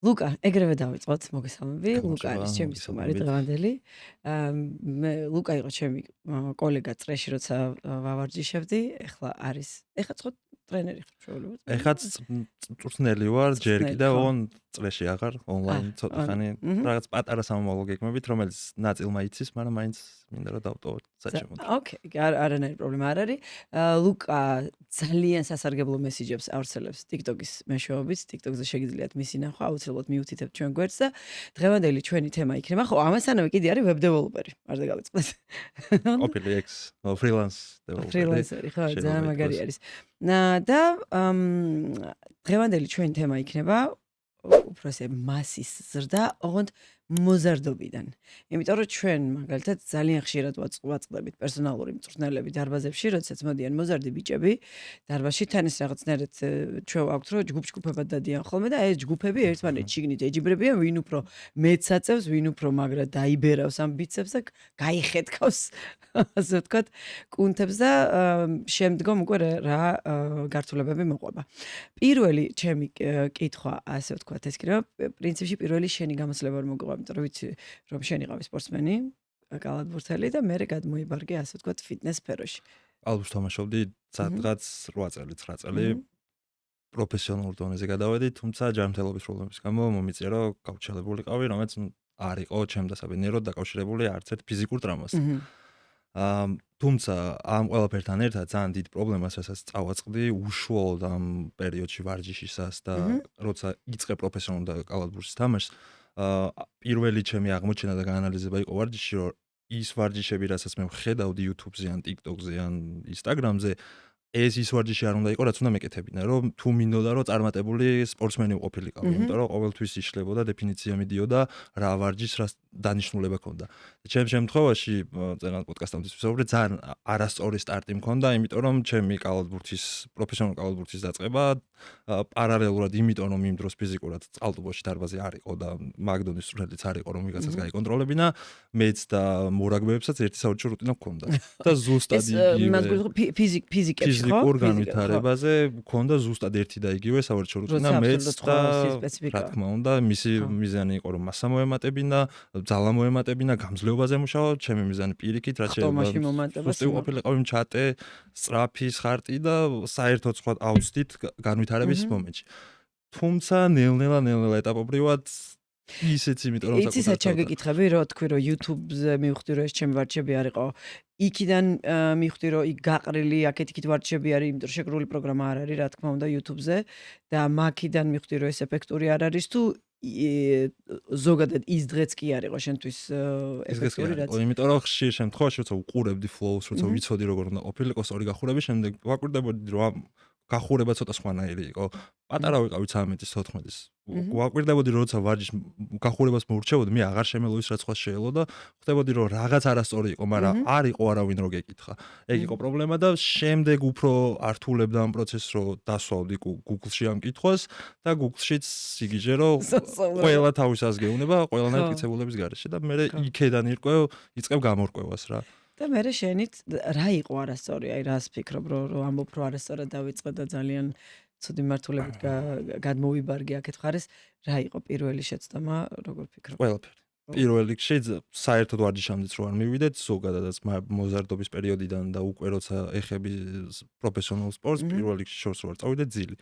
ლუკა, ეგრევე დავიწყოთ, მოგესალმები. ლუკა გამარჯობა, არის ჩემი სტუმარი მოგესალმებით. დღევანდელი. მე ლუკა იყო ჩემი კოლეგა წრეში, როცა ვავარჯიშებდი. ეხლა ხო ტრენერი ხარ ჩვეულებრივ. ეხაც მწვრთნელი ვარ, ჯერ მწვრთნელი, კიდევ ხო. წრეში აღარ, ონლაინ ცოტა ხანი, მჰმ. რაღაც პატარა სამომავლო გეგმებით, რომელიც ნაწილმა იცის, მაგრამ მაინც მინდა რომ დავტოვოთ საჭმელად. ოკეი, არანაირი პრობლემა არ არის. ლუკა ძალიან სასარგებლო მესიჯებს ავრცელებს TikTok-ის მეშვეობით. TikTok-ზე შეგიძლიათ მისი ნახვა, აუცილებლად მიუთითებთ ჩვენ გვერდს და დღევანდელი ჩვენი თემა იქნება. ხო, ამასთანავე კიდე არის web developer-ი. არ დაგავიწყდეთ. ყოფილი ex freelance developer. ფრილანსერი, ხო, შეიძლება ძალიან მაგარი ითქვას. არის. და დღევანდელი ჩვენი თემა იქნება უფრო ესე მასის ზრდა, ოღონდ მოზარდობიდან. იმიტომ რომ ჩვენ მაგალითად ძალიან ხშირად ვაწყდებით პერსონალური მწვრთნელები დარბაზებში, როდესაც მოდიან მოზარდი ბიჭები დარბაზში, თან ეს რაღაცნაირად ჩვენ ვაქვთ, რომ ჯგუფ-ჯგუფებად დადიან ხოლმე და ეს ჯგუფები ერთმანეთს შიგნით ეჯიბრებიან, ვინ უფრო მეც აწევს, ვინ უფრო მაგრად დაიბერავს ამ ბიცებს და გაიხეთქავს, ასე ვთქვათ, კუნთებს და შემდგომ უკვე რა გართულებები მოყვება. პირველი ჩემი კითხვა, ასე ვთქვათ, ეს იქნება, პრინციპში პირველი შენი გამოცდილება რომ მოგყვება, იმიტომ რომ ვიცი, რომ შენ იყავი სპორტსმენი, კალათბურთელი და მერე გადმოიბარგე, ასე ვთქვათ, ფიტნეს სფეროში. ალბათ თამაშობდი სადღაც 8 წელი, 9 წელი. პროფესიონალურ დონეზე გადავედი, თუმცა ჯანმრთელობის პრობლემების გამო მომიწია რომ გავრცელებულიყავი, რომელიც არ იყო ჩემ დასაბედნიეროდ დაკავშირებული არც ერთ ფიზიკურ ტრამვასთან. თუმცა ამ ყველაფერთან ერთად ძალიან დიდ პრობლემას რასაც წავაწყდი უშუალოდ ამ პერიოდში ვარჯიშისას და როცა იწყე პროფესიონალურ კალათბურთის თამაშს, პირველი ჩემი აღმოჩენა და გაანალიზება იყო ვარჯიში, რომ ის ვარჯიშები, რასაც მე ვხედავდი YouTube-ზე ან TikTok-ზე ან Instagram-ზე, ეს ის ვარჯიში არ უნდა იყოს, რაც უნდა მეკეთებინა, რომ თუ მინდოდა რომ წარმატებული სპორტსმენი ყოფილიყავი, იმიტომ რომ ყოველთვის იშლებოდა დეფინიცია მიდიოდა რა ვარჯიშს რა დანიშნულება ჰქონდა. ჩემ შემთხვევაში, წერან პოდკასტამდე ვსაუბრე, ძალიან არასწორი სტარტი მქონდა, იმიტომ რომ ჩემი პროფესიონალური კალათბურთის დაწყება პარალელურად იმიტომ რომ იმ დროს ფიზიკურად წყალტუბოში დარბაზი არ იყო და მაგდონის სრულედიც არ იყო რომ ვიღაცას გაიკონტროლებინა, მეც და მორაგბეებსაც ერთი საუჩო რუტინა ჰქონდა. და ზუსტად იგივე ფიზიკებში ხო? ფიზიკურ განვითარებაზე მქონდა ზუსტად ერთი და იგივე საუჩო რუტინა მეც და რა თქმა უნდა, მისი მიზანი იყო რომ მასა მოემატებინა, ძალა მოემატებინა, გამძლეობაზე მუშაო, ჩემი მიზანი პირიქით, რაც ხტომაში სუსტი ყოფილიყავი მჩატე, სწრაფი ხარტი და საერთოდ სხვა აუცდით განვითარების მომენტში. თუმცა ნელ-ნელა ეტაპობრივად ისეც იმიტომ რომ იცი საერთოდ ჩაგეკითხები, რომ თქვი რომ YouTube-ზე მივხვდი რომ ეს ჩემი ვარჯიშები არ იყო. იქიდან მივხვდი რომ იქ გაყრილი აქეთ-იქით ვარჯიშები არის, იმიტომ რომ შეგრული პროგრამა არ არის, რა თქმა უნდა YouTube-ზე და მაქიდან მივხვდი რომ ეს ეფექტური არ არის თუ ზოგადად ის დღეც კი არ იყო შენთვის ეფექტური რაც. იმიტომ რომ ხშირ შემთხვევაში როცა უყურებდი flow-ს, როცა ვიცოდი როგორ უნდა ყოფილიყო სწორი გახურების შემდეგ ვაკვირდებოდი რომ გახურება ცოტა სხვანაირი იყო. პატარა ვიყავი 13-14-ის. ვაკვირდებოდი რომ როცა ვარჯიშ გახურებას მოურჩევოდი, მე აღარ შემელოვის რაც სხვა შეელო და ხვდებოდი რომ რაღაც არასწორი იყო, მაგრამ არ იყო არავინ რო გეკითხა. ეგ იყო პრობლემა და შემდეგ უფრო ართულებდა ამ პროცესს, რომ დასვავდი Google-ში ამ კითხვას და Google-შიც სიგიჟე რომ ყველა თავისას გეუბნება, ყველანაირ მტკიცებულების გარეშე და მე იქედან იწყებ გამორკვევას რა. და მე შენით რა იყო არასწორი, აი რას ფიქრობ, რომ ამბობ რომ არასწორად დავიწყე და ძალიან ცუდი მართულებით გადმოვიბარგე აქეთ ხარეს, რა იყო პირველი შეცდომა, როგორ ფიქრობ? ყველაფერი. პირველ რიგში საერთოდ ვარჯიშამდეც რო არ მივიდეთ, ზოგადადაც მოზარდობის პერიოდიდან და უკვე როცა ეხები პროფესიონალურ სპორტს, პირველ რიგში შორს რო არ წავიდე ძილი.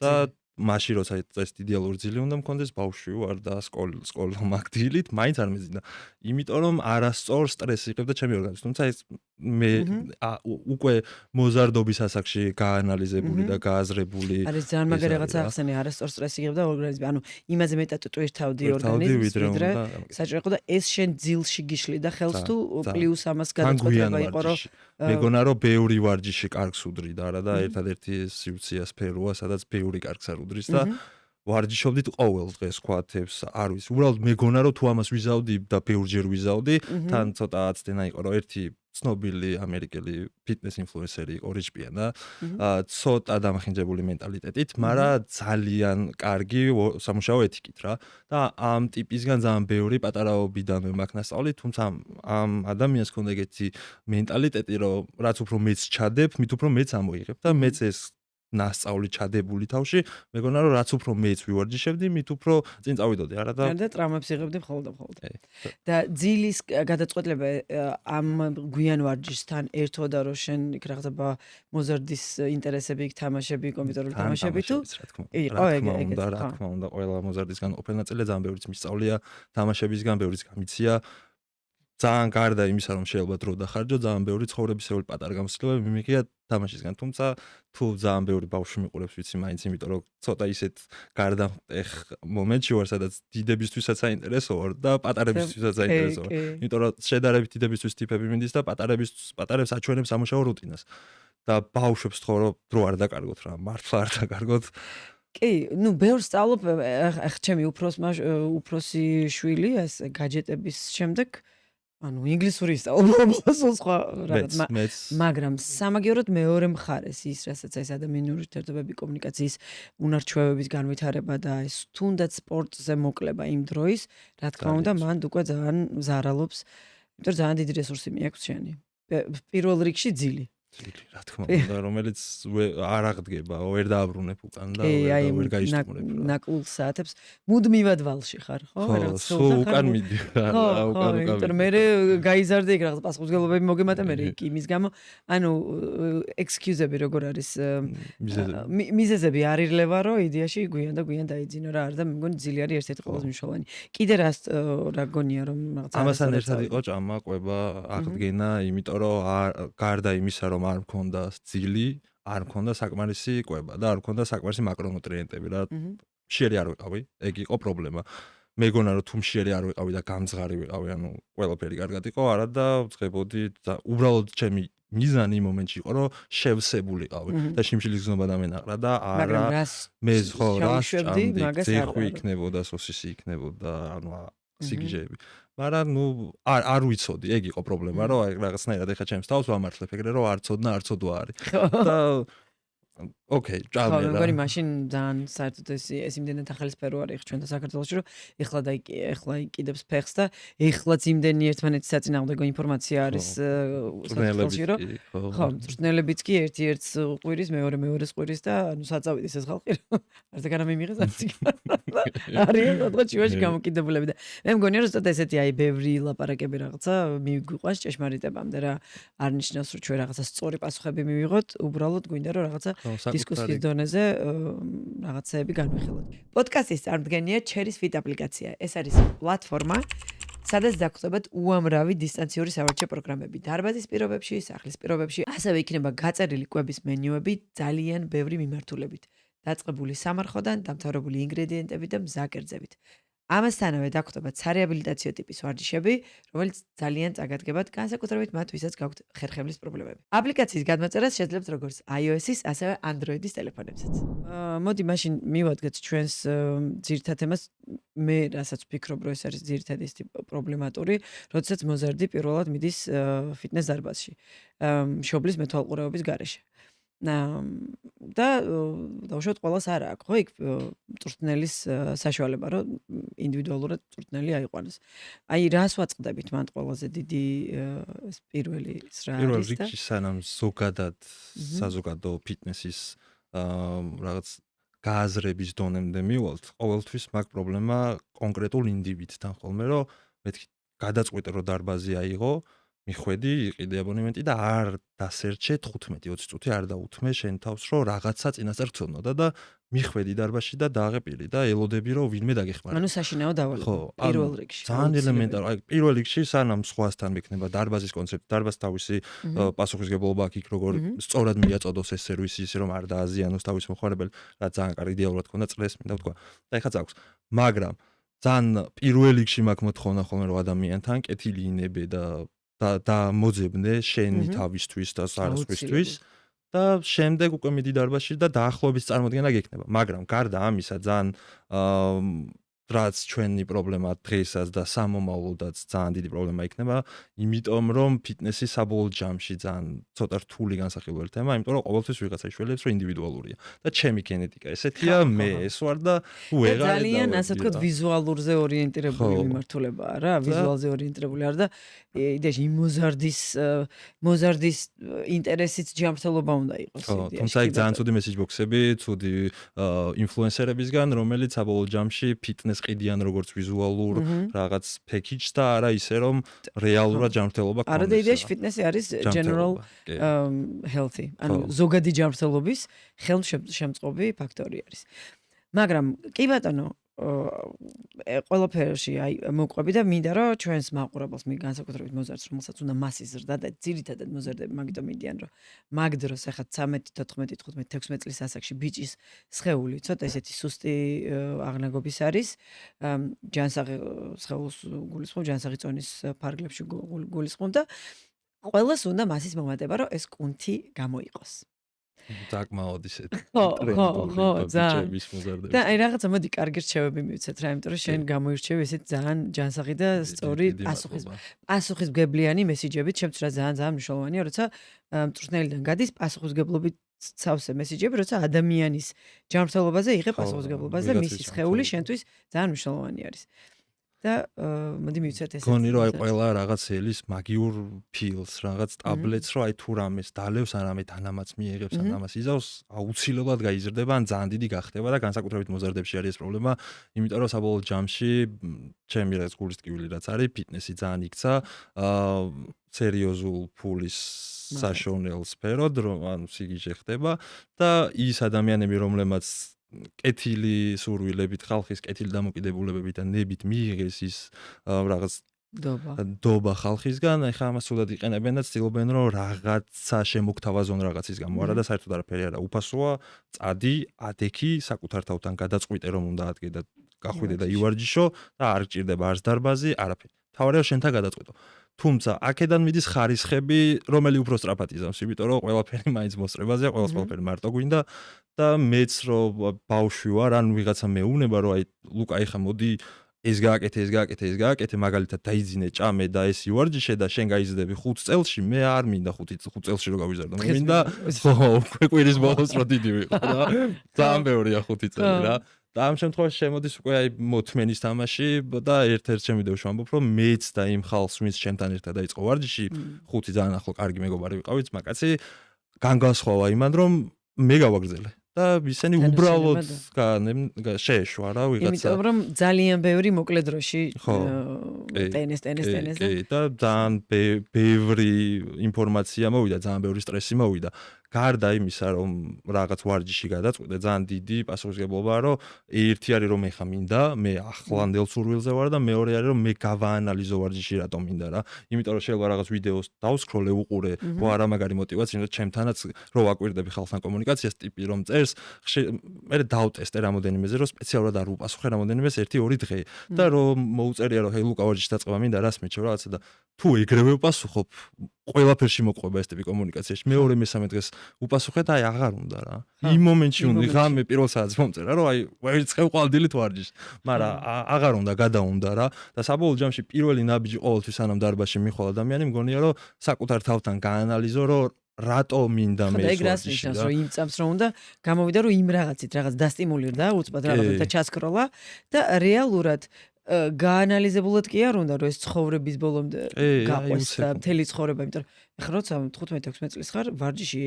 და მაშინ როცა ეს იდეალური ძილი უნდა მქონდეს, ბავშვი ვარ და სკოლა მაგდილით, მაინც არ მეძინა. იმიტომ რომ არასწორ სტრესი იღებდა ჩემი ორგანიზმი. თუმცა ეს მე უკვე მოზარდობის ასაკში გაანალიზებული და გააზრებული. არის ძალიან მაგარი რაღაცა ახსენე, არასწორ სტრესი იღებდა ორგანიზმი. ანუ იმაზე მეტად ტვირთავდი ორგანიზმს, ვიდრე საჭირო იყო და ეს შენ ძილში გიშლი და ხელს თუ პლუს ამას გადაწყვეტილება იყო რომ მეგონა რომ ბევრი ვარჯიში კარგს უდრიდა რა და ერთადერთი სიუცია სფეროა, სადაც ბევრი კარგს არ უდრის და ვარჯიშობდით ყოველ დღეს კვათებს, არ ვიცი. უბრალოდ მეგონა რომ თუ ამას ვიზავდი და ბევრჯერ ვიზავდი, თან ცოტა აცდენა იყო რომ ერთი ცნობილი ამერიკელი ფიტნეს ინფლუენსერი იყო რიჩ პიანა, ცოტა დამახინჯებული მენტალიტეტით, მაგრამ ძალიან კარგი სამუშაო ეთიკით რა. და ამ ტიპისგან ძალიან ბევრი პატარაობიდანვე მაქვს ნასწავლი, თუმცა ამ ადამიანს ქონდა ეგეთი მენტალიტეტი, რომ რაც უფრო მეც ჩადებ, მით უფრო მეც ამოიღებ და მეც ეს ნასწავლი ჩადებული თავში, მეგონა რომ რაც უფრო მეც ვივარჯიშებდი, მით უფრო წინ წავიდოდი, არა და და ტრამებს იღებდი მხოლოდ და მხოლოდ. და ძილის გადაწყვეტილება ამ გვიან ვარჯიშთან ერთოდა რომ შენ იქ რაღაცა მოზარდის ინტერესები იქ თამაშები, კომპიუტერული თამაშები თუ რა თქმა უნდა, ყველა მოზარდისგან ყოფილი ნაწილია ძალიან ბევრიც მისწავლია, თამაშებისგან ბევრიც გამიცია. ძალიან გარდა იმისა, რომ შეიძლება დრო დახარჯო, ძალიან ბევრი ცხოვრებისეული პატარა გამოცდილებები მიმიღია თამაშისგან. თუმცა თუ ძალიან ბევრი ბავშვი მიყურებს, ვიცი, მაინც იმიტომ რომ ცოტა ისეთ გარდამტეხ მომენტში ვარ, სადაც დიდებისთვისაც საინტერესო ვარ და პატარებისთვისაც საინტერესო ვარ. იმიტომ რომ შედარებით დიდებისთვის ტიპები მინდის და პატარებს აჩვენებს სამუშაო რუტინას. და ბავშვებს თქო რომ დრო არ დაკარგოთ რა, მართლა არ დაკარგოთ. კი, ბევრს სწავლობ, ახ ჩემი უფროსი შვილი ეს გაჯეტების შემდეგ ინგლისური ისწავლობ, სულ სხვა რაღაც, მაგრამ სამაგიეროდ მეორე მხარეს ის, რასაც ეს ადამიანური ურთიერთობები, კომუნიკაციის უნარჩვევების განვითარება და ეს თუნდაც სპორტზე მოკლება იმ დროის, რა თქმა უნდა, მან უკვე ძალიან ზარალობს, იმიტომ რომ ძალიან დიდი რესურსი მიაქვს შენი. პირველ რიგში ძილი. რა თქმა უნდა, რომელიც არ აღდგება, ვერ დააბრუნებ უკან და ვერ გაიშტუმრებ. ნაკლულ საათებს მუდმივად ვალში ხარ, ხო? სულ უკან მიდი. უკან. მე გაიზარდე იქ რაღაც პასუხისმგებლობები მოგემატა მე იქ იმის გამო, ექსკიუზები როგორ არის მიზეზები არ ირლევა, რომ იდეაში გვიან და გვიან დაიძინო რა არის და მე მგონი ძილი არის ერთ-ერთი ყველაზე მნიშვნელოვანი. კიდე რა გონია რომ რაღაც ამასთან ერთად იყო ჭამა, ყვება, აღდგენა, იმიტომ რომ გარდა იმისა რომ არ მქონდა ძილი, არ მქონდა საკმარისი ყვება და არ მქონდა საკმარისი მაკრონუტრიენტები რა. მშიერი არ ვიყავი, ეგ იყო პრობლემა. მეგონა რომ თუ მშიერი არ ვიყავი და გამძღარი ვიყავი, ანუ ყველაფერი კარგად იყო, არა და ვწებოდი და უბრალოდ ჩემი მიზანი იმ მომენტში იყო რომ შევსებულიყავი და შიმშილის გზნობა დამენაყრა და არა მე ხო რა ზეხვი იქნებოდა, სოსისი იქნებოდა, ანუ სიგიჟეები. მაგრამ არ ვიცოდი, ეგ იყო პრობლემა, რომ რაღაცნაირად ეხა ჩემს თავს ვამართლებ ეგრე რომ არ ცოდნა, არ ცოდვა არის. და ოკეი, ჭამე რა. მე მგონი მაშინ ძალიან საერთოდ ეს იმდენად ახალი სფერო არის ჩვენ და საქართველოში, რომ ეხლა იყიდებს ფეხს და ეხლაც იმდენი ერთმანეთის საწინააღმდეგო ინფორმაცია არის საქართველოში, რომ ხო, მწვრთნელებიც კი ერთ-ერთს ყვირის, მეორეს ყვირის და ანუ საწავიდეს ეს ხალხი, არც ეგ არ მიმიღეს არც იქ. არიან სადღაც შუაში გამოკიდებულები და მე მგონია რომ ზუსტად ესეთი ბევრი ლაპარაკები რაღაცა მიგვიყვანს ჭეშმარიტებამდე რა. არ ნიშნავს რომ ჩვენ რაღაცა სწორი პასუხები მივიღოთ, უბრალოდ გვინდა რომ რაღაცა დისკუსიის დონეზე რაღაცეები განვიხილოთ. პოდკასტის წარმოდგენია Cherry Fit აპლიკაცია. ეს არის პლატფორმა, სადაც დაგხვდებათ უამრავი დისტანციური სავარჯიშო პროგრამები. დარბაზის პირობებში, სახლის პირობებში, ასევე იქნება გაწერილი კვების მენიუები ძალიან ბევრი მიმართულებით. დაწყებული სამარხოდან, დამთავრებული ინგრედიენტები და მზაკერძებით. ამასთანავე დაგხვდებათ სარეაბილიტაციო ტიპის ვარჯიშები, რომელიც ძალიან წაგადგებათ, განსაკუთრებით მათ, ვისაც გაქვთ ხერხემლის პრობლემები. აპლიკაციის გადმოწერას შეძლებთ როგორც iOS-ის, ასევე Android-ის ტელეფონებსაც. მოდი მაშინ მივადგეთ ჩვენს ძირითად თემას. მე რასაც ვფიქრობ, რომ ეს არის ძირითადი პრობლემატური, როდესაც მოზარდი პირველად მიდის ფიტნეს დარბაზში, მშობლის მეთვალყურეობის გარეშე. და დავუშვათ ყველას არ აქვს, ხო, იქ მწვრთნელის საშუალება, რომ ინდივიდუალურად მწვრთნელი აიყვანოს. აი, რას ვაწყდებით მან ყველაზე დიდი პირველი რა არის და? პირველ რიგში სანამ ზოგადად საზოგადო ფიტნესის რაღაც გააზრების დონემდე მივალთ, ყოველთვის მაქვს პრობლემა კონკრეტულ ინდივიდთან ხოლმე, რომ მეთქი გადაწყვეტე რომ დარბაზი აიღო, მიხვედი, იყიდე აბონემენტი და არ დასერჩე 15-20 წუთი არ დაუთმე შენ თავს, რომ რაღაცა წინასწარ გწოდნოდა და მიხვედი დარბაზში და დააღეპილი და ელოდები რომ ვინმე დაგეხმარა. ანუ საშინაო დავალება პირველ რიგში. ძალიან ელემენტარული. აი, პირველ რიგში სანამ სხვასთან მექნება დარბაზის კონცეფტი, დარბაზს თავისი პასუხისმგებლობა აქვს იქ, როგორ სწორად მიაწოდოს ეს სერვისი, ისე რომ არ დააზიანოს თავის მომხმარებელი, რაც ძალიან კარგი იდეალურად ქონდა წრეს, მინდა ვთქვა. და ეხაც აქვს. მაგრამ ძალიან პირველ რიგში მაქვს მოთხოვნა ხოლმე რომ ადამიანთან კეთილი ინებე და მოძებნე შენი თავისთვის და სარასხვისთვის და შემდეგ უკვე მიდი დარბაზში და დაახლოების წარმოდგენა გექნება. მაგრამ გარდა ამისა ძალიან რაც ჩვენი პრობლემა დღესაც და სამომავლოდაც ძალიან დიდი პრობლემა იქნება, იმიტომ რომ ფიტნესი საბოლოო ჯამში ძალიან ცოტა რთული განსახილველი თემა, იმიტომ რომ ყოველთვის ვიღაცა იშველებს, რომ ინდივიდუალურია. და ჩემი გენეტიკა ესეთია, მე ეს ვარ და ვეღარ ძალიან ასე ვთქვათ ვიზუალურზე ორიენტირებული მიმართულებაა რა, ვიზუალზე ორიენტირებული არა და იდეაში მოზარდის ინტერესიც ჯანმრთელობა უნდა იყოს იდეაში. თუმცა იქ ძალიან ცუდი მესეჯ ბოქსები, ცუდი ინფლუენსერებისგან, რომელიც საბოლოო ჯამში ფიტნეს ყიდიან როგორც ვიზუალურ რაღაც package და არა ისე რომ რეალურად ჯანმრთელობა არა და იდეაში ფიტნესი არის general healthy, ანუ ზოგადი ჯანმრთელობის ხელშემწყობი ფაქტორი არის. მაგრამ კი ბატონო, ყველაფერში მოყვები და მინდა რომ ჩვენს მაყურებელს განსაკუთრებით მოზარდს, რომელსაც უნდა მასის ზრდა და ძირითადად მოზარდები მაგიტომ მიდიან რომ მაგ დროს ახლა 13, 14, 15, 16 წლის ასაკში ბიჭის სხეული ცოტა ესეთი სუსტი აღნაგობის არის. ჯანსაღი სხეულს გულისხმობ, ჯანსაღი წონის ფარგლებში გულისხმობ და ყველას უნდა მასის მომატება რომ ეს კუნთი გამოიყოს. დაგმაოდ ისეთ ბიჭების მოზარდები. და აი რაღაცა მოდი კარგი რჩევები მივცეთ რა, იმიტომ რომ შენ გამოირჩევი ესეთ ძალიან ჯანსაღი და სწორი პასუხისმგებლიანი მესიჯებით, შემთხვევით რა ძალიან მნიშვნელოვანია, როცა მწვრთნელიდან გადის პასუხისმგებლობით სავსე მესიჯები, როცა ადამიანის ჯანმრთელობაზე იღებ პასუხისმგებლობას და მისი სხეული შენთვის ძალიან მნიშვნელოვანი არის. და მოდი მივცეთ ეს. გონი რომ აი ყველა რაღაც ელის მაგიურ ფილს, რაღაც ტაბლეტს რომ აი თუ რამეს დალევს, არამე თანამაც მიიღებს, ამას იზავს, აუცილებლად გაიზრდება, ან ძალიან დიდი გახდება და განსაკუთრებით მოზარდებში არის ეს პრობლემა, იმიტომ რომ საბოლოო ჯამში ჩემი რაღაც გულის ტკივილი რაც არის, ფიტნესი ძალიან იქცა, სერიოზულ ფულის საშონელ სფეროდ, რომ ანუ სიგიჟე ხდება და ის ადამიანები, რომლებმაც კეთილი სურვილებით, ხალხის კეთილი დამოკიდებულებებით და ნებით მიიღეს ის რაღაც დობა ხალხისგან, ეხლა ამას სულად იყენებენ და ცდილობენ რომ რაღაცა შემოგთავაზონ რაღაცის გამო, არა და საერთოდ არაფერი არა, უფასოა, წადი, ადექი, საკუთარ თავთან გადაწყვიტე რომ უნდა ადგე და გახვიდე და ივარჯიშო და არ გჭირდება არც დარბაზი, არაფერი. თავარია შენთან გადაწყვეტო. თუმცა აქედან მიდის ხარისხები, რომელი უფრო სწრაფად იზამს, იმიტომ რომ ყველაფერი მაინც მოსწრებაზეა, ყველაფერი მარტო გვინდა და მეც რომ ბავშვი ვარ, ან ვიღაცა მეუნება რომ აი ლუკა ეხა მოდი ეს გააკეთე, მაგალითად დაიძინე ჭამე და ეს ივარჯიშე და შენ გაიზრდები 5 წელში, მე არ მინდა 5 წელში რომ გავიზარდო, მე მინდა კვირის ბოლოს რომ დიდი ვიყო რა. ძალიან ბევრია 5 წელი რა. და ამ შემთხვევაში შემოდის უკვე აი მოთმენის თამაში და ერთ-ერთ ჩემ ვიდეოში ვამბობ რომ მეც და იმ ხალხს ვინც ჩემთან ერთად დაიწყო ვარჯიში 5 ძალიან ახლო კარგი მეგობარი ვიყავით მაგაცი განგასხვავა იმან რომ მე გავაგრძელე და ისინი უბრალოდ შეეშვა რა ვიღაცა იმიტომ რომ ძალიან ბევრი მოკლე დროში ტენეს და ძალიან ბევრი ინფორმაცია მოვიდა ძალიან ბევრი სტრესი მოვიდა გარდა იმისა რომ რაღაც ვარჯიში გადაწყვეტე ძალიან დიდი პასუხისმგებლობაა რომ ერთი არის რომ მე ხა მინდა მე ახლანდელ სურვილზე ვარ და მეორე არის რომ მე გავაანალიზო ვარჯიში რატომ მინდა რა იმიტომ რომ შეიძლება რაღაც ვიდეოს დავსკროლე უყურე არა მაგარი мотиваცია რომ ჩემთანაც რო ვაკვირდები ხალხთან კომუნიკაციას ტიპი რომ წერს მე დავტესტე რამოდენიმეზე რომ სპეციალურად არ უპასუხე რამოდენიმეს 1-2 დღე და რომ მოუწერია რომ ჰეი ლუკა ვარჯიში დაწყება მინდა რას მეჩვეო რაღაცა და თუ ეგრევე ვპასუხობ ყველაფერში მოყვება ეს ტიპი კომუნიკაციაში მეორე მესამე დღეს უპასუხე და აი აღარ უნდა რა იმ მომენტში უნდა ღამე პირველ საათს მომწერა რომ აი ვერცხევ ყვალდილით ვარჯიშს მაგრამ აღარ უნდა გადაუნდა რა და საბოლოო ჯამში პირველი ნაბიჯი ყოველთვის სანამ დარბაზში მიხვალ ადამიანი მგონია რომ საკუთარ თავთან გაანალიზო რომ რატო მინდა მე ეს ვარჯიში და რომ იმ წამს რომ უნდა გამოვიდა რომ იმ რაღაცით რაღაც დასტიმულირდა უცბად რაღაცა ჩასკროლა და რეალურად გაანალიზებულად კი არ უნდა რომ ეს ცხოვრების ბოლომდე გაყვეს და მთელი ცხოვრება, იმიტომ რომ ეხლა როცა 15-16 წლის ხარ, ვარჯიში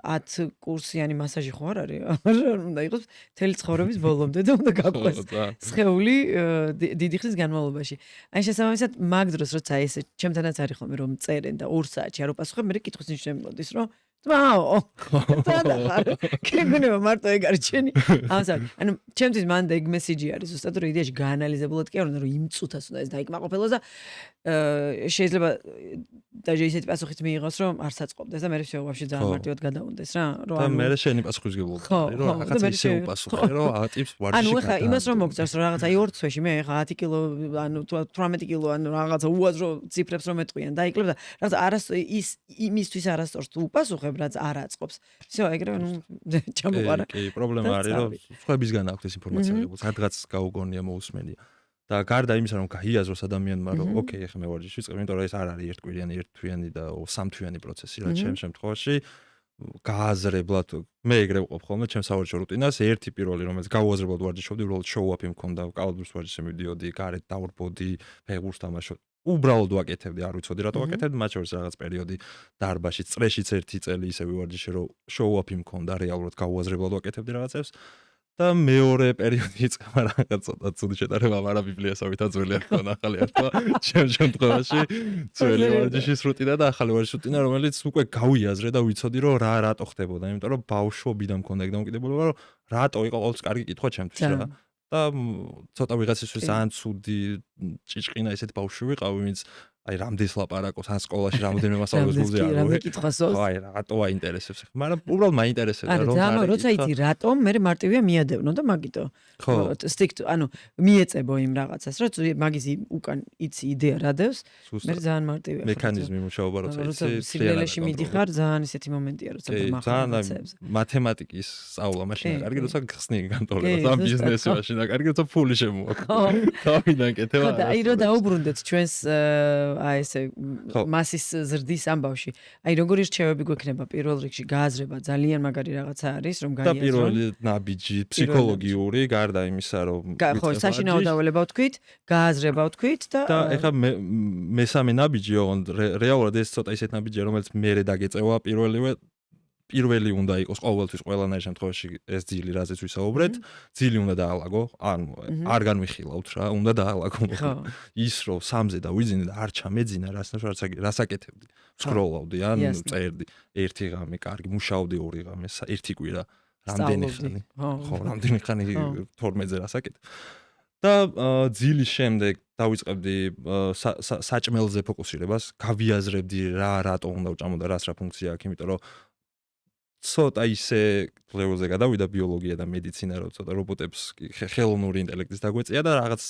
10 კურსიანი მასაჟი ხო არ არის? არ უნდა იყოს მთელი ცხოვრების ბოლომდე და უნდა გაყვეს სხეული დიდი ხნის განმავლობაში. აი შესაბამისად მაგ დროს როცა ეს ჩემთანაც არის ხოლმე რომ წერენ და 2 საათში არ უპასუხებ, მე კითხვის ნიშნები მოდის რომ ძმაო და კეგონება მარტო ეგ არის ჩენი ამასაკ ანუ ჩემთვის მანდ ეგ მესიჯი არის ზუსტად რომ იდეაში გაანალიზებულად კი არ უნდა რომ იმ წუთას უნდა ეს დაიკმაყოფილოს და შეიძლება დაჟე ისეთი პასუხით მიიღოს რომ არ საწყობდეს და მე შეუვაბში ძალიან მარტივად გადაუნდეს რა რომ და მე შენი პასუხისმგებლობა არის რომ რაღაცა ისე უპასუხე რომ ატიპს ვარჯიში ანუ ეხა იმას რომ მოგწერს რომ რაღაცა 2 თვეში მე ეხა 10 კილო ანუ 18 კილო ანუ რაღაცა უაზრო ციფრებს რომ ეტყვიან დაიკლებ და რაღაცა არასწორი ის იმისთვის არასწორს თუ უპასუხე შემთხვევები, რაც არ აწყობს. всё, ეგრევე ნუ ჩამოყარა. კი, პრობლემა არის, რომ სხვებისგან აქვს ეს ინფორმაცია, სადღაც გაუგონია მოусმენია. და გარდა იმისა, რომ გაიაზროს ადამიანმა, რომ ოკეი, ეხლა მე ვარჯიშს ვიწყებ, იმიტომ რომ ეს არ არის ერთკვირიანი, ერთთვიანი და სამთვიანი პროცესი, რაც ჩემ შემთხვევაში გააზრებლად მე ეგრე ვყოფ ხოლმე ჩემს სავარჯიშო რუტინას, ერთი პირველი, რომელიც გაუაზრებლად ვარჯიშობდი, უბრალოდ შოუ-აპი მქონდა, კალათბურთს ვარჯიშზე მივდიოდი, გარეთ დავრბოდი, ფეხბურთს თამაშობდი. უბრალოდ ვაკეთებდი, არ ვიცოდი რატო ვაკეთებდი, მათ შორის რაღაც პერიოდი დარბაზში, წრეშიც ერთი წელი ისე ვივარჯიშე, რომ შოუ-აპი მქონდა, რეალურად გაუაზრებლად ვაკეთებდი რაღაცებს. და მეორე პერიოდი იწყება რაღაც ცოტა ცუდი შეტარება, მაგრამ ბიბლიასავითაც ძველი არ ქონა, ახალი არ თქვა. ჩემ შემთხვევაში ძველი ვარჯიშის რუტინა და ახალი ვარჯიშის რუტინა, რომელიც უკვე გავიაზრე და ვიცოდი, რომ რატო ხდებოდა, იმიტომ რომ ბავშვობიდან მქონდა ეგ დამოკიდებულება, რომ რატო იყო ყოველთვის კარგი კითხვა ჩემთვის რა. და ცოტა ვიღაცისთვის ძალიან ცუდი ჭიჭყინა ესეთ ბავშვი ვიყავი, ვინც აი რამდენს ლაპარაკობს ან სკოლაში რამდენიმე მასწავლებლის გულზე არ რამე კითხვასოს. აი რატო აინტერესებს ხე, მაგრამ უბრალოდ მაინტერესებდა რომ არა, როცა იცი რატომ, მე მარტივია მიადევნო და მაგიტო. სტიკ ანუ მიეწებო იმ რაღაცას, რომ მაგის უკან იცი იდეა რა დევს, მე ძალიან მარტივია. მექანიზმი მუშაობა როცა იცი, სიგნალში მიდიხარ, ძალიან ისეთი მომენტია, როცა მახარაცებს. მათემატიკის სწავლა მაშინ კარგი, როცა ხსნი განტოლება, ძალიან ბიზნესი მაშინ კარგი, როცა ფული შემოაქვს. თავიდან კეთება. აი რომ დაუბრუნდეთ ჩვენს აი ესე მასის ზრდის ამბავში. აი როგორი რჩევები გვექნება პირველ რიგში გააზრება ძალიან მაგარი რაღაცა არის რომ გაიაზრო. და პირველი ნაბიჯი ფსიქოლოგიური გარდა იმისა რომ ხო, საშინაო დავალება ვთქვით, გააზრება ვთქვით და ეხლა მესამე ნაბიჯი ოღონდ რეალურად ეს ცოტა ისეთ ნაბიჯია რომელიც მერე დაგეწევა პირველი უნდა იყოს ყოველთვის ყველანაირ შემთხვევაში ეს ძილი რაზეც ვისაუბრეთ, ძილი უნდა დაალაგო, ანუ არ განვიხილავთ რა, უნდა დაალაგო. ის რომ სამზე დავიძინე და არ ჩამეძინა, რას აკეთებდი? სკროლავდი ან წერდი ერთი ღამე, კარგი, მუშაობდი ორი ღამე, ერთი კვირა, რამდენი ხანი? ხო, რამდენი ხანი 12-ზე რას აკეთებ? და ძილის შემდეგ დავიწყებდი საჭმელზე ფოკუსირებას, გავიაზრებდი რა რატო უნდა ვჭამო და რას რა ფუნქცია აქვს, იმიტომ რომ ცოტა ისე ლეველზე გადავიდა ბიოლოგია და მედიცინა, რომ ცოტა რობოტებს ხელოვნური ინტელექტის დაგვეწია და რაღაც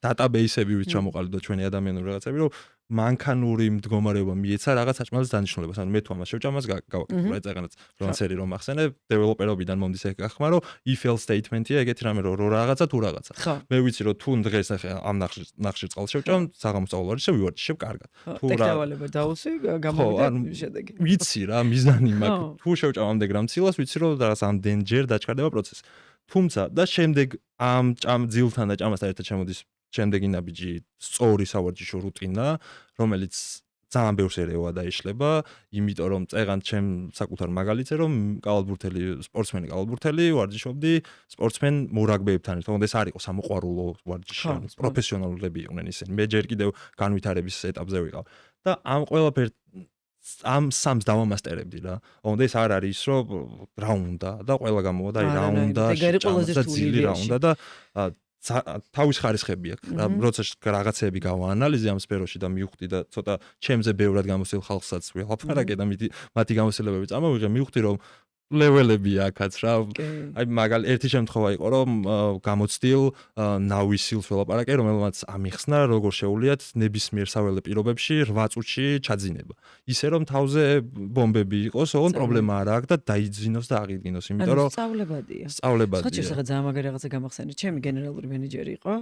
დატაბეისები ვით ჩამოყალიბდა ჩვენი ადამიანური რაღაცები, რომ მანქანური მდგომარეობა მიეცა რაღაც საჭმელის დანიშნულებას. ანუ მე თუ ამას შევჭამ, მას გავაკეთებ. აი წეგანაც ფრანსერი რომ ახსენე, დეველოპერობიდან მომდის ეგ გახმა, რომ if else statement-ია ეგეთი რამე, რომ რაღაცა თუ რაღაცა. მე ვიცი, რომ თუ დღეს ამ ნახშირ წყალს შევჭამ, საღამოს წავალ შევივარჯიშებ კარგად. თუ ტექნოლოგია დაუსვი, გამოვიდა შედეგი. ვიცი რა, მიზანი მაქვს. თუ შევჭამ ამდენ გრამ ცილას, ვიცი, რომ რაღაც ამდენჯერ დაჩქარდება პროცესი. თუმცა და შემდეგ ამ ძილთან და ჭამასთან ერთად შემოდის შემდეგი ნაბიჯი სწორი სავარჯიშო რუტინა, რომელიც ძალიან ბევრს ერევა და ეშლება, იმიტომ რომ წეგან ჩემ საკუთარ მაგალითზე რომ სპორტსმენი კალათბურთელი ვარჯიშობდი სპორტსმენ მორაგბეებთან ერთად. ეს არ იყო სამოყვარულო ვარჯიში, პროფესიონალურები იყვნენ ისინი. მე ჯერ კიდევ განვითარების ეტაპზე ვიყავ და ამ ყველაფერს ამ სამს დავამასტერებდი რა. ოღონდ ეს არ არის რომ რა უნდა და ყველა გამოვიდა აი რა უნდა და ძილი რა უნდა და თავის ხარისხები აქვს. როცა რაღაცები გავაანალიზე ამ სფეროში და მივხვდი და ცოტა ჩემზე ბევრად გამოსილ ხალხსაც ვილაპარაკე და მათი გამოსილებები წამოვიღე, მივხვდი რომ ლეველები აქაც რა. აი მაგალითად ერთი შემთხვევა იყო რომ გამოცდილ ნავისილს ველაპარაკე, რომელმაც ამიხსნა როგორ შეუვლიათ ნებისმიერ საველე პირობებში 8 წუთში ჩაძინება. ისე რომ თავზე ბომბები იყოს, ოღონდ პრობლემა არ აქვს და დაიძინოს და აღიდგინოს, იმიტომ რომ სწავლებადია. სწავლებადია. ხო, შეიძლება ძალიან მაგარი რაღაცა გამახსენე. ჩემი გენერალური მენეჯერი იყო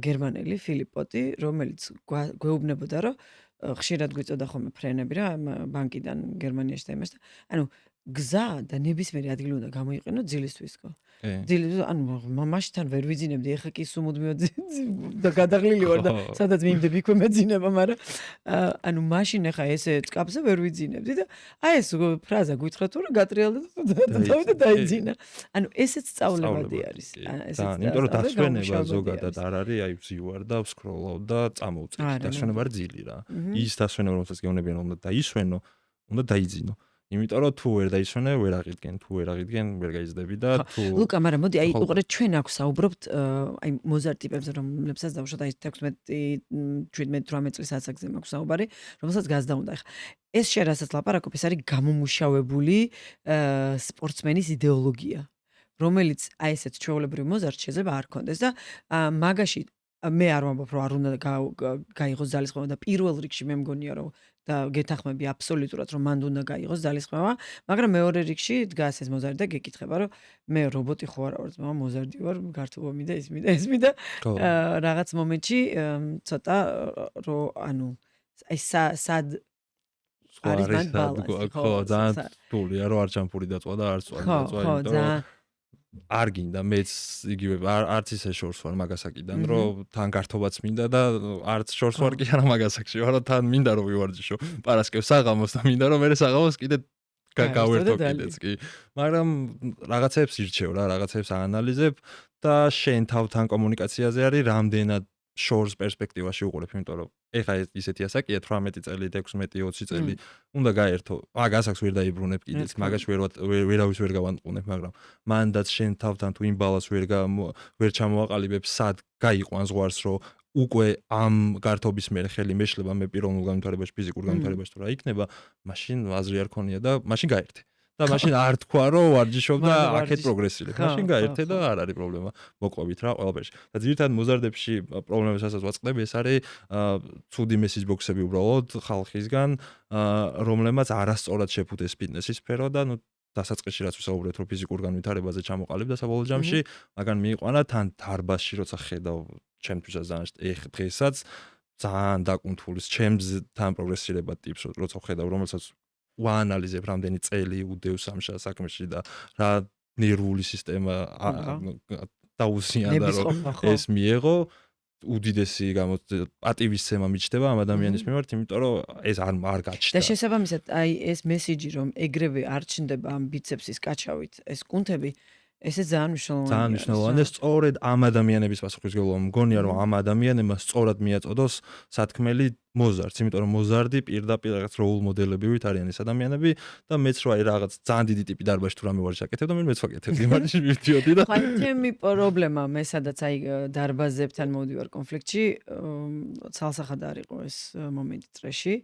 გერმანელი ფილიპ პოტი, რომელიც გვეუბნებოდა რომ ხშირად გვიწოდა ხოლმე ფრენები რა ბანკიდან გერმანიაში და იმას და ანუ გზა და ნებისმიერი ადგილი უნდა გამოიყენო ძილისთვისკო. ანუ მამაშთან ვერ ვიძინებდი, ეხა კი სუმუდმივად და გადაღლილი ვარ და სადაც მიმდები იქვე მეძინება, მაგრამ ანუ მაშინ ეხა ესე წკაპზე ვერ ვიძინებდი და აი ეს ფრაზა გითხრა თუ რა გატრიალდა და დაიძინა. ანუ ესეც სწავლებადი არის. ესეც იმიტომ რომ დასვენება ზოგადად არ არის, აი ვზივარ და ვსკროლავ და წამოვწევ. დასვენება არის ძილი რა. ის დასვენება რომელსაც გეუბნებიან უნდა დაისვენო, უნდა დაიძინო. იმიტომ რომ თუ ვერ დაისვენე, ვერ აღიდგენ, თუ ვერ აღიდგენ, ვერ გაიზრდები და თუ ლუკა, მაგრამ მოდი აი უყურეთ ჩვენ აქვს საუბრობთ აი მოზარ ტიპებზე რომლებსაც დავუშვათ აი 16, 17, 18 წლის ასაკზე მაქვს საუბარი, რომელსაც გაზდა უნდა. ეხა ეს შენ რასაც ლაპარაკობ, ეს არის გამომუშავებული სპორტსმენის იდეოლოგია, რომელიც აი ესეთ ჩვეულებრივ მოზარდს შეიძლება არ ქონდეს და მაგაში მე არ ვამბობ რომ არ უნდა გაიღოს ძალისხმევა და პირველ რიგში მე მგონია რომ და გეთანხმები აბსოლუტურად რომ მანდ უნდა გაიღოს ძალისხმევა, მაგრამ მეორე რიგში დგას ეს მოზარდი და გეკითხება რომ მე რობოტი ხო არა ვარ, ძმა მოზარდი ვარ, გართობა მინდა ეს მინდა ხო. რაღაც მომენტში ცოტა რომ ანუ აი სად არის მან ბალანსი, ხო, ძალიან რთულია რომ არ ჯამფური დაწვა და არც წვარი დაწვა, იმიტომ რომ არ გინდა მეც იგივე არც ისე შორს ვარ მაგასაკიდან რომ თან გართობაც მინდა და არც შორს ვარ კი არა მაგასაკში ვარ რომ თან მინდა რომ ვივარჯიშო პარასკევს საღამოს და მინდა რომ მე საღამოს კიდე გავერთო კიდეც კი მაგრამ რაღაცებს ირჩევ რა რაღაცებს აანალიზებ და შენ თავთან კომუნიკაციაზე არის რამდენად შორს პერსპექტივაში უყურებ იმიტომ რომ ეხა ისეთი ასაკია 18 წელი 16 20 წელი უნდა გაერთო მაგას აქვს ვერ დაიბრუნებ კიდეც მაგას ვერავის ვერ გავანტყუნებ მაგრამ მანდაც შენ თავთან თუ იმ ბალანს ვერ ჩამოაყალიბებ სად გაიყვანს ზღვარს რომ უკვე ამ გართობის მერე ხელი მეშლება მე პიროვნულ განვითარებაში ფიზიკურ განვითარებაში თუ რა იქნება მაშინ აზრი არ ქონია და მაშინ გაერთე და მაშინ არ თქვა რომ ვარჯიშობ და აქეთ პროგრესირებ. მაშინ გაერთე და არ არის პრობლემა. მოყვებით რა ყველაფერში. და ძირითადად მოზარდებში პრობლემასაც ვაწყდები, ეს არის ცუდი მესიჯ ბოქსები უბრალოდ ხალხისგან, რომლებმაც არასწორად შეფუთეს ფიტნესის სფერო და ნუ დასაწყისში რაც ვისაუბრეთ რომ ფიზიკურ განვითარებაზე ჩამოყალიბ და საბოლოო ჯამში, მაგან მიიყვანა თან დარბაზში როცა ხედავ ჩემთვისაც ძალიან დღესაც ძალიან დაკუნთულის ჩემთან პროგრესირება ტიპს როცა ხედავ რომელსაც ვაანალიზებ რამდენი წელი უდევს ამ საქმეში და რა ნერვული სისტემა დაუსიანდა რომ ეს მიეღო უდიდესი პატივისცემა მიჩნდება ამ ადამიანის მიმართ, იმიტომ რომ ეს არ გაჩნდა. და შესაბამისად, აი ეს მესიჯი რომ ეგრევე არ ჩნდება ამ ბიცეპსის კაჩავით, ეს კუნთები ესე ძალიან მნიშვნელოვანია. ძალიან მნიშვნელოვანია, სწორედ ამ ადამიანების პასუხისმგებლობა მგონია რომ ამ ადამიანებმა სწორად მიაწოდოს სათქმელი მოზარდს, იმიტომ რომ მოზარდი პირდაპირ რაღაც როულ მოდელებივით არიან ეს ადამიანები და მეც რო აი რაღაც ძალიან დიდი ტიპი დარბაზში თუ რამე ვარ შეკეთებ და მე მეც ვაკეთებ იმაში მივდიოდი და ხო ჩემი პრობლემა მე სადაც აი დარბაზებთან მოვდივარ კონფლიქტში ცალსახად არ იყო ეს მომენტი წრეში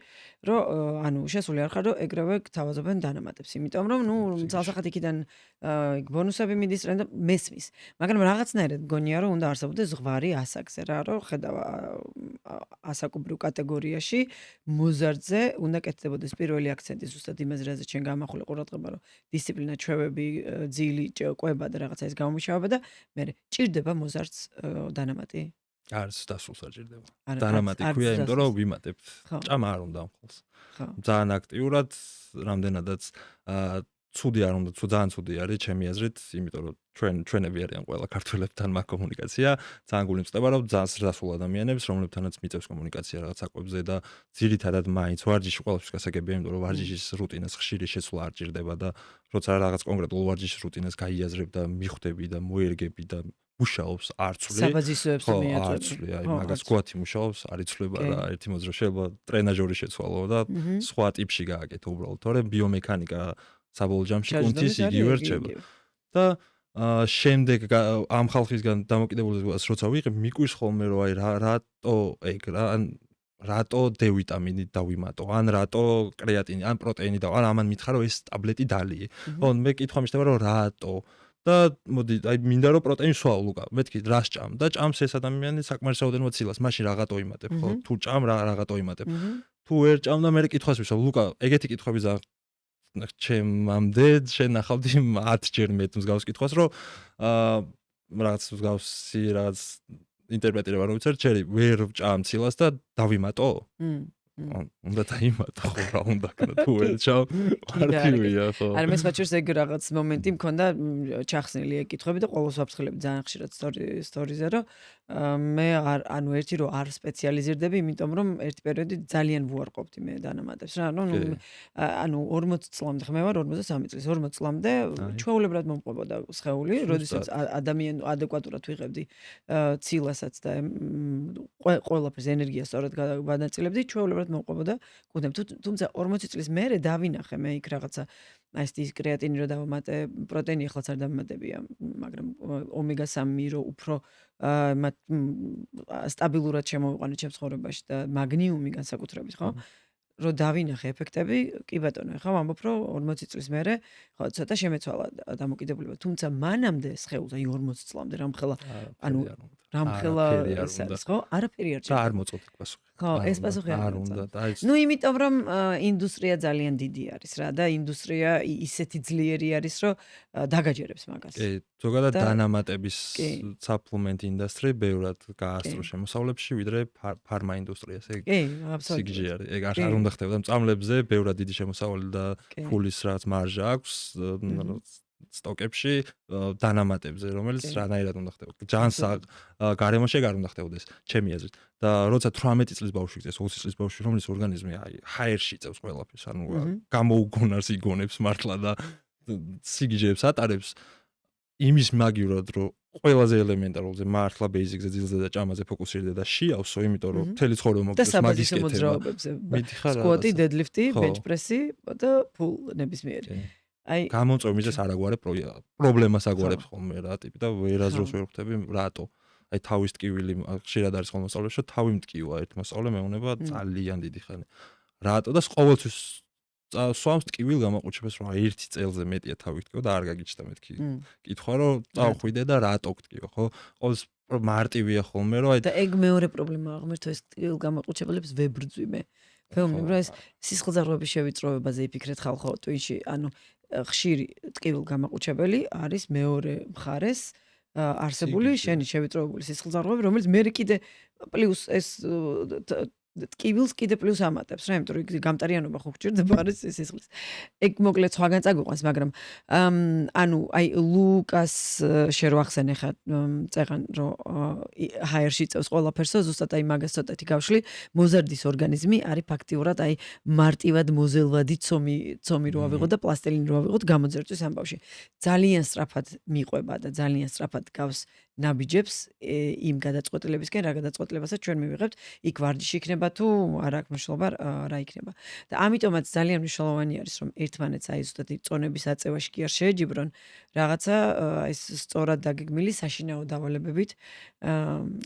რომ ანუ შესული არ ხარ რომ ეგრევე გთავაზობენ დანამატებს იმიტომ რომ ნუ ცალსახად იქიდან ბონუსები მიდის და მესმის მაგრამ რაღაცნაირად მგონია რომ უნდა არსებობდეს ზღვარი ასაკზე რა რომ ხედავ ასაკობრივ კატეგორიაში მოზარდზე უნდა კეთდებოდეს პირველი აქცენტი ზუსტად იმაზე რაზეც ჩვენ გამახვილე ყურადღება რომ დისციპლინა ჩვევები ძილი ყვება და რაღაცა ეს გამომიშავება და მე ჭირდება მოზარდს დანამატი არც დასულს არ ჭირდება დანამატი ქვია იმიტომ რომ ვიმატებ ჭამა არ უნდა ამხელს ძალიან აქტიურად რამდენადაც ცუდი არ უნდა ძალიან ცუდი არის ჩემი აზრით იმიტომ რომ ჩვენები არიან ყველა ქართველებთან მაგ კომუნიკაცია ძალიან გულიმწყდება რომ ძალიან ზრდასრულ ადამიანებს რომლებთანაც მიწევს კომუნიკაცია რაღაც საკვებზე და ძირითადად მაინც ვარჯიში ყველაფერს გასაგებია იმიტომ რომ ვარჯიშის რუტინას ხშირი შეცვლა არ ჭირდება და როცა რაღაც კონკრეტულ ვარჯიშის რუტინას გაიაზრებ და მიხვდები და მოერგები და მუშაობს არცვლი საბაზისოებს მიაწვდი აი მაგას გვათი მუშაობს არ იცვლება რა ერთი მოძრა შეიძლება ტრენაჟორი შეცვალო და სხვა ტიპში გააკეთო უბრალოდ თორემ ბიომექანიკა საბოლოო ჯამში კუნთის იგივე რჩება და შემდეგ ამ ხალხისგან დამოკიდებულებას როცა ვიღებ მიკვირს ხოლმე რომ აი რატო ეგ რა ან რატო D ვიტამინი დავიმატო ან რატო კრეატინი ან პროტეინი და ან ამან მითხარ რომ ეს ტაბლეტი დალიე ხო მე კითხვა მიჩნდება რომ რატო და მოდი აი მინდა რომ პროტეინი სვავ ლუკა მეთქი რა სჭამ და ჭამს ეს ადამიანი საკმარის რაოდენობა ცილას მაშინ რაღაცო იმატებ ხო თუ ჭამ რაღაცო იმატებ თუ ვერ ჭამ და მე კითხვას ვისვამ ლუკა ეგეთი კითხვები ჩემამდე შენ ნახავდი 10 ჯერ მეტ მსგავს კითხვას რომ რაღაც მსგავსი რაღაც ინტერპრეტირება რომ ვიცარ ჩერი ვერ ჭამ ცილას და დავიმატო უნდა დაიმატო ხო რა უნდა ქნა თუ ვერ ჭამ პარტივია ხო არ მე სხვაჩერს ეგ რაღაც მომენტი მქონდა ჩახსნილი ეგ კითხვები და ყოველს ვაფრთხილებ ძალიან ხშირად სტორიზე რომ მე ანუ ერთი რომ არ სპეციალიზირდები იმიტომ რომ ერთი პერიოდი ძალიან ვუარყოფდი მე დანამატებს რა ანუ 40 წლამდე ხმე ვარ 43 წლის 40 წლამდე ჩვეულებრივად მომყვებოდა სხეული როდესაც ადამიანი ადეკვატურად ვიღებდი ციlaსაც და ყველაფერს ენერგიას სწორად გადაწილებდი ჩვეულებრივად მომყვებოდა კუნთებს თუმცა 40 წლის მერე დავინახე მე იქ რაღაცა აი ეს კრეატინი რო დავამატე პროტეინი ახლაც არ დამატებია მაგრამ ომეგა 3 რო უფრო მათ სტაბილურად შემოვიყვანე ჩემს ცხოვრებაში და მაგნიუმი განსაკუთრებით ხო რო დავინახე ეფექტები კი ბატონო ხა ვამბობ რომ 40 წლის მერე ხო ცოტა შემეცვალა დამოკიდებულება თუმცა მანამდე სხეულს აი 40 წლამდე რამხელა ანუ რამხელა არაფერი არ ეს უნდა. არის, ხო? არაფერი არ და ჭირდება. არ მოწოდი პასუხი. ხო, ეს პასუხი არ არ უნდა. უნდა. და ეს ნუ იმიტომ რომ ინდუსტრია ძალიან დიდი არის რა და ინდუსტრია ისეთი ძლიერი არის რომ დაგაჯერებს მაგას. კი, ზოგადად და- დანამატების კი. supplement industry ბევრად გაასწრო კი. შემოსავლებში ვიდრე ფარმა ინდუსტრიას. ეგ კი, სიგიჟე აბსოლუტურად. არის. ეგ კი. არ უნდა ხდებოდა მწამლებზე ბევრად დიდი შემოსავალი და კი. ფულის რაღაც მარჟა აქვს სტოკებში დანამატებზე, რომელიც კი. რანაირად უნდა ხდებოდა. ჯანს გარემოში არ უნდა ხდებოდეს, ჩემი აზრით. და როცა 18 წლის ბავშვი გწევს, 20 წლის ბავშვი, რომლის ორგანიზმი აი ჰაერში იწევს ყველაფერს, ანუ გამოუგონარს იგონებს მართლა და სიგიჟეებს ატარებს იმის მაგივრად, რომ ყველაზე ელემენტარულზე მართლა ბეიზიკზე ძილზე და ჭამაზე ფოკუსირდა და შეავსო, იმიტომ რომ მთელი ცხოვრება და მოგწევს მაგის საბაზისო კეთება. მოძრაობებზე. მიდიხარ სკვოტი, დედლიფტი, ხო. ბენჩპრესი და ფულ ნებისმიერი. აი გამოწვევ მიზეს არ აგვარებ პრობლემას აგვარებს ხოლმე რა ტიპი და ვერაზროს ვერ ხვდები რატო. აი თავის ტკივილი ხშირად არის ხოლმე მოსწავლეებში, რომ თავი მტკივა ერთ მოსწავლე მეუნება ძალიან დიდი ხანი. რატო და ყოველთვის სვამს ტკივილ გამოყუჩებას რომ ერთი წელზე მეტია თავი ტკივა და არ გაგიჩნდა მეთქი. კითხვა რომ წავხვიდე და რატო ტკივა, ხო? ყოველს მარტივია ხოლმე რომ აი და ეგ მეორე პრობლემაა ღმერთო ეს ტკივილ გამოყუჩებელებს ვებრძვიმე. ფეომი რომ ეს სისხლძარღვების შევიწროებაზე იფიქრეთ ხალხო ტვინში, ანუ ხშირი ტკივილ გამოყუჩებელი არის მეორე მხარეს არსებული შენი შევიწროებული სისხლძარღვები, რომელიც მე კიდე პლუს ეს ტკივილს კიდე პლუს ამატებს რა, იმიტომ რომ იგი გამტარიანობა ხო გჭირდება არის სისხლის. ეგ მოკლედ სხვაგან წაგვიყვანს, მაგრამ ანუ აი ლუკას შენ რო ახსენე ხა წეღან რომ ჰაერში წევს ყველაფერსო, ზუსტად აი მაგას ცოტათი გავშლი, მოზარდის ორგანიზმი არის ფაქტიურად აი მარტივად მოზელვადი ცომი რო ავიღოთ და პლასტილინი რო ავიღოთ გამოძერწვის ამბავში. ძალიან სწრაფად მიყვება და ძალიან სწრაფად გავს ნაბიჯებს იმ გადაწყვეტილებისკენ, რა გადაწყვეტილებასაც ჩვენ მივიღებთ, იქ ვარჯიში იქნება თუ არ აქვს მნიშვნელობა რა იქნება. და ამიტომაც ძალიან მნიშვნელოვანი არის რომ ერთმანეთს აი ზუსტად წონების აწევაში კი არ შეეჯიბრონ რაღაცა ეს სწორად დაგეგმილი საშინაო დავალებებით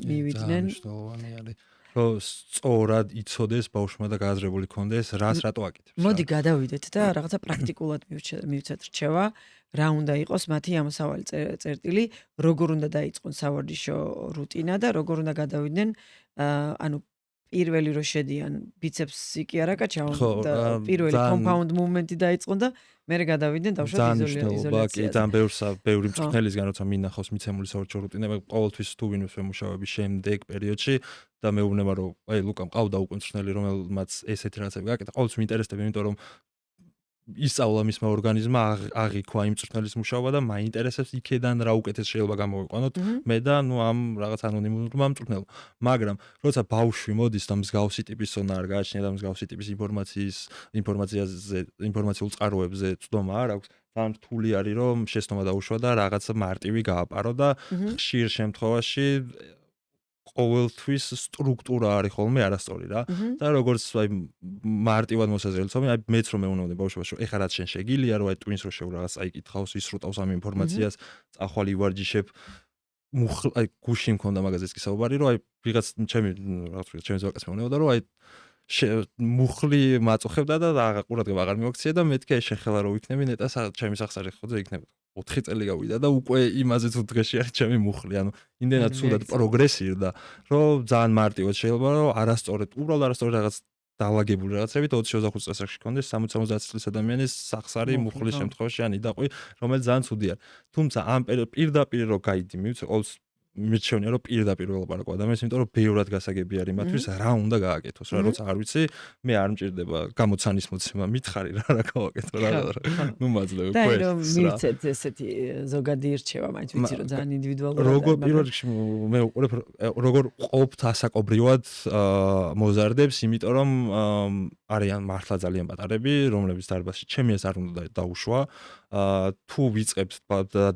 მივიდნენ. მნიშვნელოვანი არის რომ სწორად იცოდეს ბავშვმა და გააზრებული ქონდეს რას რატო აკეთებს. მოდი გადავიდეთ და რაღაცა პრაქტიკულად მივცეთ რჩევა, რა უნდა იყოს მათი ამოსავალი წერტილი, როგორ უნდა დაიწყონ სავარჯიშო რუტინა და როგორ უნდა გადავიდნენ ანუ პირველი რო შედიან ბიცეპსი კი არა კაჩაო და პირველი compound movement-ი დაიწყონ და მერე გადავიდნენ დავშოთ იზოლაციაზე. ძალიან ბევრი მწვრთნელისგან როცა მინახავს მიცემული სავარჯიშო რუტინა, ყოველთვის თუ ვინმეს ვემუშავები შემდეგ პერიოდში და მეუბნება რომ აი ლუკა მყავდა უკვე მწვრთნელი რომელმაც ესეთი რაღაცები გააკეთა, ყოველთვის მიინტერესდება, იმიტომ რომ ისწავლა მისმა ორგანიზმმა აღიქვა იმ მწვრთნელის მუშაობა და მაინტერესებს იქედან რა უკეთეს შეიძლება გამოვიყვანოთ მე და ნუ ამ რაღაც ანონიმურმა მწვრთნელმა. მაგრამ როცა ბავშვი მოდის და მსგავსი ტიპის სონა არ გააჩნია და მსგავსი ტიპის ინფორმაციულ წყაროებზე ცდომა არ აქვს, ძალიან რთული არის რომ შეცდომა დაუშვა და რაღაცა მარტივი გააპარო და ხშირ შემთხვევაში ყოველთვის სტრუქტურა არის ხოლმე არასწორი რა და როგორც აი მარტივად მოსაზრელი ცომი აი მეც რომ მეუნავდი ბავშვობაში ეხლა რაც შენ შეგილია რომ აი ტვინს რო შეუ რაღაც აი კითხავს ისრუტავს ამ ინფორმაციას წახვალი ვარჯიშებ აი გუში მქონდა მაგაზეც კი საუბარი რომ აი ვიღაც ჩემი ზვაკაც მეუნავდა რომ აი მუხლი მაწუხებდა და ყურადღება აღარ მივაქცია და მეთქე შენ ხელა რო ვიქნები ნეტას ჩემი სახსარი ხოძე იქნება 4 წელი გავიდა და უკვე იმაზე თუ დღეში არის ჩემი მუხლი ანუ იმდენად სულად პროგრესირდა რომ ძალიან მარტივად შეიძლება რომ არასწორად უბრალოდ არასწორად რაღაც დაალაგებული რაღაცები 20-25 წელს ქონდეს 60-70 წლის ადამიანის სახსარი მუხლის შემთხვევაში ან იდაყვი რომელიც ძალიან ცუდი არის თუმცა ამ პირდაპირ რო გაიდი მივცე ყოველს მიჩვენე რომ პირდაპირ ველაპარაკო ადამიანს, იმიტომ რომ ბევრად გასაგები არის მათთვის რა უნდა გააკეთოს რა, როცა არ ვიცი, მე არ მჭირდება გამოცანის მოცემა, მითხარი რა გავაკეთო რა. ნუ მაძლევ და რომ მივცეთ ესეთი ზოგადი რჩევა, მაინც ვიცი რომ ძალიან ინდივიდუალურია. როგორ პირველ რიგში მე უყურებ როგორ ყოფთ ასაკობრივად მოზარდებს, იმიტომ რომ არიან მართლა ძალიან პატარები, რომლებიც დარბაზში ჩემიას არ უნდა დაუშვა. თუ ვიწყებთ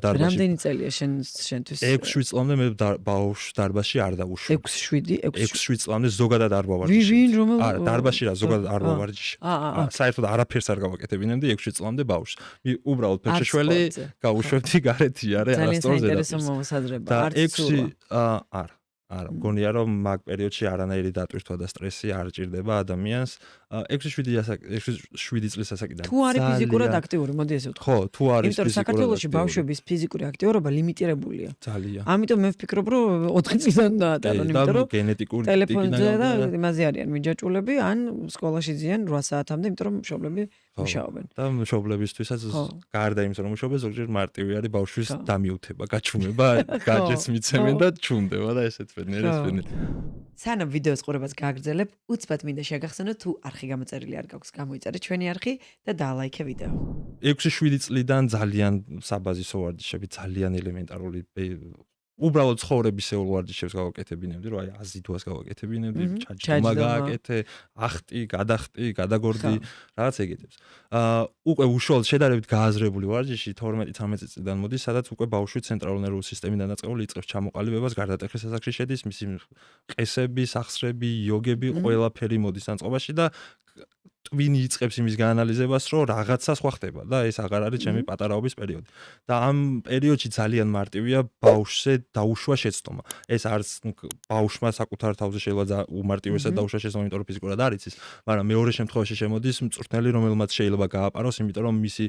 დარბაზში რამდენი წელია შენთვის 6-7 წლამდე მე ბავშვ დარბაზში არ დავუშვა 6-7 წლამდე ზოგადად არ ვავარჯიშე ვინ რომელ არა დარბაზში რა ზოგადად არ ვავარჯიშე საერთოდ არაფერს არ გავაკეთებინებდი 6-7 წლამდე ბავშვს უბრალოდ ფეჩეშველი გავუშვებდი გარეთ იარე არასწორ ზედაპირზე და 6 არა მგონია რომ მაგ პერიოდში არანაირი დატვირთვა და სტრესი არ ჭირდება ადამიანს 6-7 წლის ასაკიდან. თუ არის ფიზიკურად აქტიური, მოდი ესე ვთქვა. ხო, თუ არის იმიტომ რომ საქართველოში ბავშვების ფიზიკური აქტიურობა ლიმიტირებულია. ძალიან. ამიტომ მე ვფიქრობ, რომ 4 წლიდან დაატარონ, იმიტომ რომ გენეტიკური ტელეფონზე და იმაზე არიან მიჯაჭულები, ან სკოლაში ძიან 8 საათამდე, იმიტომ რომ მშობლები მუშაობენ. და მშობლებისთვისაც გარდა იმისა, რომ მშობლებს ზოგჯერ მარტივი არის ბავშვის დამიუთება, გაჩუმება, გაჯეთს მიცემენ და ჩუმდება და ესეც ვენერესვენი. სანამ ვიდეოს ყურებას გააგრძელებ, უცბად მინდა შეგახსენო თუ არხი გამოწერილი არ გაქვს, გამოიწერე ჩვენი არხი და დაალაიქე ვიდეო. 6-7 წლიდან ძალიან საბაზისო ვარჯიშები, ძალიან ელემენტარული უბრალოდ ცხოვრებისეულ ვარჯიშებს გავაკეთებინებდი, რომ აი 100 თვას გავაკეთებინებდი, ჩაჯდომა გააკეთე, ახტი, გადახტი, გადაგორდი, რაღაც ეგეთებს. უკვე უშუალოდ შედარებით გააზრებული ვარჯიში 12-13 წლიდან მოდის, სადაც უკვე ბავშვი ცენტრალური ნერვული სისტემიდან დაწყებული იწყებს ჩამოყალიბებას, გარდატეხის სასახში შედის, მისი ყესები, სახსრები, იოგები, ყველაფერი მოდის ანწყობაში და ტვინი იწყებს იმის გაანალიზებას, რომ რაღაცა სხვა ხდება და ეს აღარ არის ჩემი პატარაობის პერიოდი. და ამ პერიოდში ძალიან მარტივია ბავშვზე დაუშვა შეცდომა. ეს არც ბავშვმა საკუთარ თავზე შეიძლება უმარტივესად დაუშვა შეცდომა, იმიტომ რომ ფიზიკურად არ იცის, მაგრამ მეორე შემთხვევაში შემოდის მწვრთნელი, რომელმაც შეიძლება გააპაროს, იმიტომ რომ მისი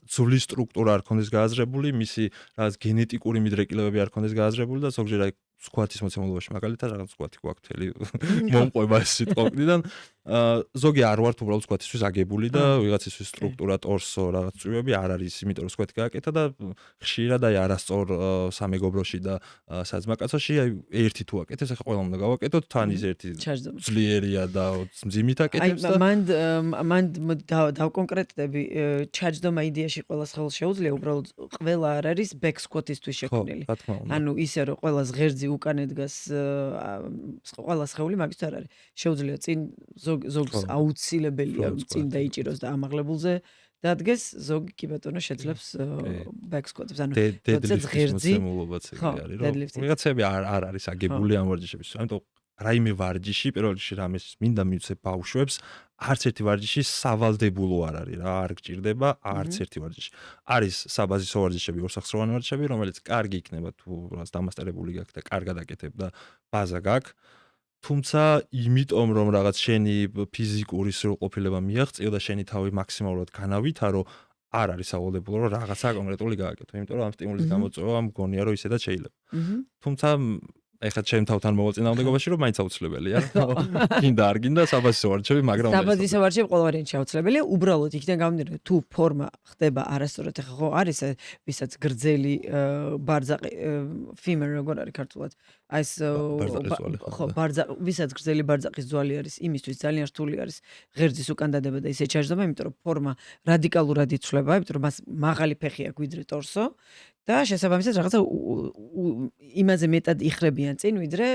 ძვლის სტრუქტურა არ ქონდეს გააზრებული, მისი რაღაც გენეტიკური მიდრეკილებები არ ქონდეს გააზრებული და ზოგჯერ აი სკვათის მოცემულობაში მაგალითად რაღაც სკვათი გვაქვს თელი მომყვება ეს სიტყვიდან ზოგი არ ვართ უბრალოდ სკვათისთვის აგებული და ვიღაცისთვის სტრუქტურა ტორსო რაღაც წვივები არ არის, იმიტომ რომ სკვათი გააკეთა და ხშირად აი არასწორ სამეგობროში და საძმაკაცოში აი ერთი თუ აკეთებს, ახლა ყველამ უნდა გავაკეთოთ, თან ის ერთი ძლიერია და მძიმით აკეთებს და მან დავკონკრეტდები ჩაჯდომა იდეაში ყველა ხელს შეუძლია, უბრალოდ ყველა არ არის back squat-ისთვის შექმნილი. ანუ ისე რომ ყველა ღერძი უკან ედგას ყველა სხეული მაგის არ არის. შეუძლია წინ ზოგს აუცილებელია წინ დაიჭიროს და ამაღლებულზე დადგეს, ზოგი კი ბატონო შეძლებს back squat-ებს. ანუ როდესაც ღერძი არის, რომ ვიღაცები არ არის აგებული ამ ვარჯიშების. ამიტომ რაიმე ვარჯიში, პირველ რიგში რამეს მინდა მივცე ბავშვებს, არც ერთი ვარჯიში სავალდებულო არ არის რა, არ გჭირდება არც ერთი ვარჯიში. არის საბაზისო ვარჯიშები, ორსახსროვანი ვარჯიშები, რომელიც კარგი იქნება თუ რაღაც დამასტერებული გაქვს და კარგად აკეთებ და ბაზა გაქვს. თუმცა იმიტომ რომ რაღაც შენი ფიზიკური სრულყოფილება მიაღწიო და შენი თავი მაქსიმალურად განავითარო, არ არის სავალდებულო რომ რაღაცა კონკრეტული გააკეთო, იმიტომ რომ ამ სტიმულის გამოწვევა მგონია რომ ისედაც შეიძლება. თუმცა ეხლა ჩემ თავთან მოვაწინააღმდეგობაში რომ მაინც აუცილებელია. გინდა არ გინდა საბაზისო ვარჯიშები, მაგრამ საბაზისო ვარჯიშები ყოველ ვარიანტში აუცილებელია. უბრალოდ იქიდან გამომდინარე, თუ ფორმა ხდება არასწორად, ეხლა ხო არის ვისაც გრძელი ბარძაყი femur როგორ არის ქართულად? აი ეს ხო ვისაც გრძელი ბარძაყის ძვალი არის, იმისთვის ძალიან რთული არის ღერძის უკან დადება და ისე ჩაჯდომა, იმიტომ რომ ფორმა რადიკალურად იცვლება, იმიტომ რომ მას მაღალი ფეხი აქვს ვიდრე ტორსო. და შესაბამისად რაღაცა იმაზე მეტად იხრებიან წინ, ვიდრე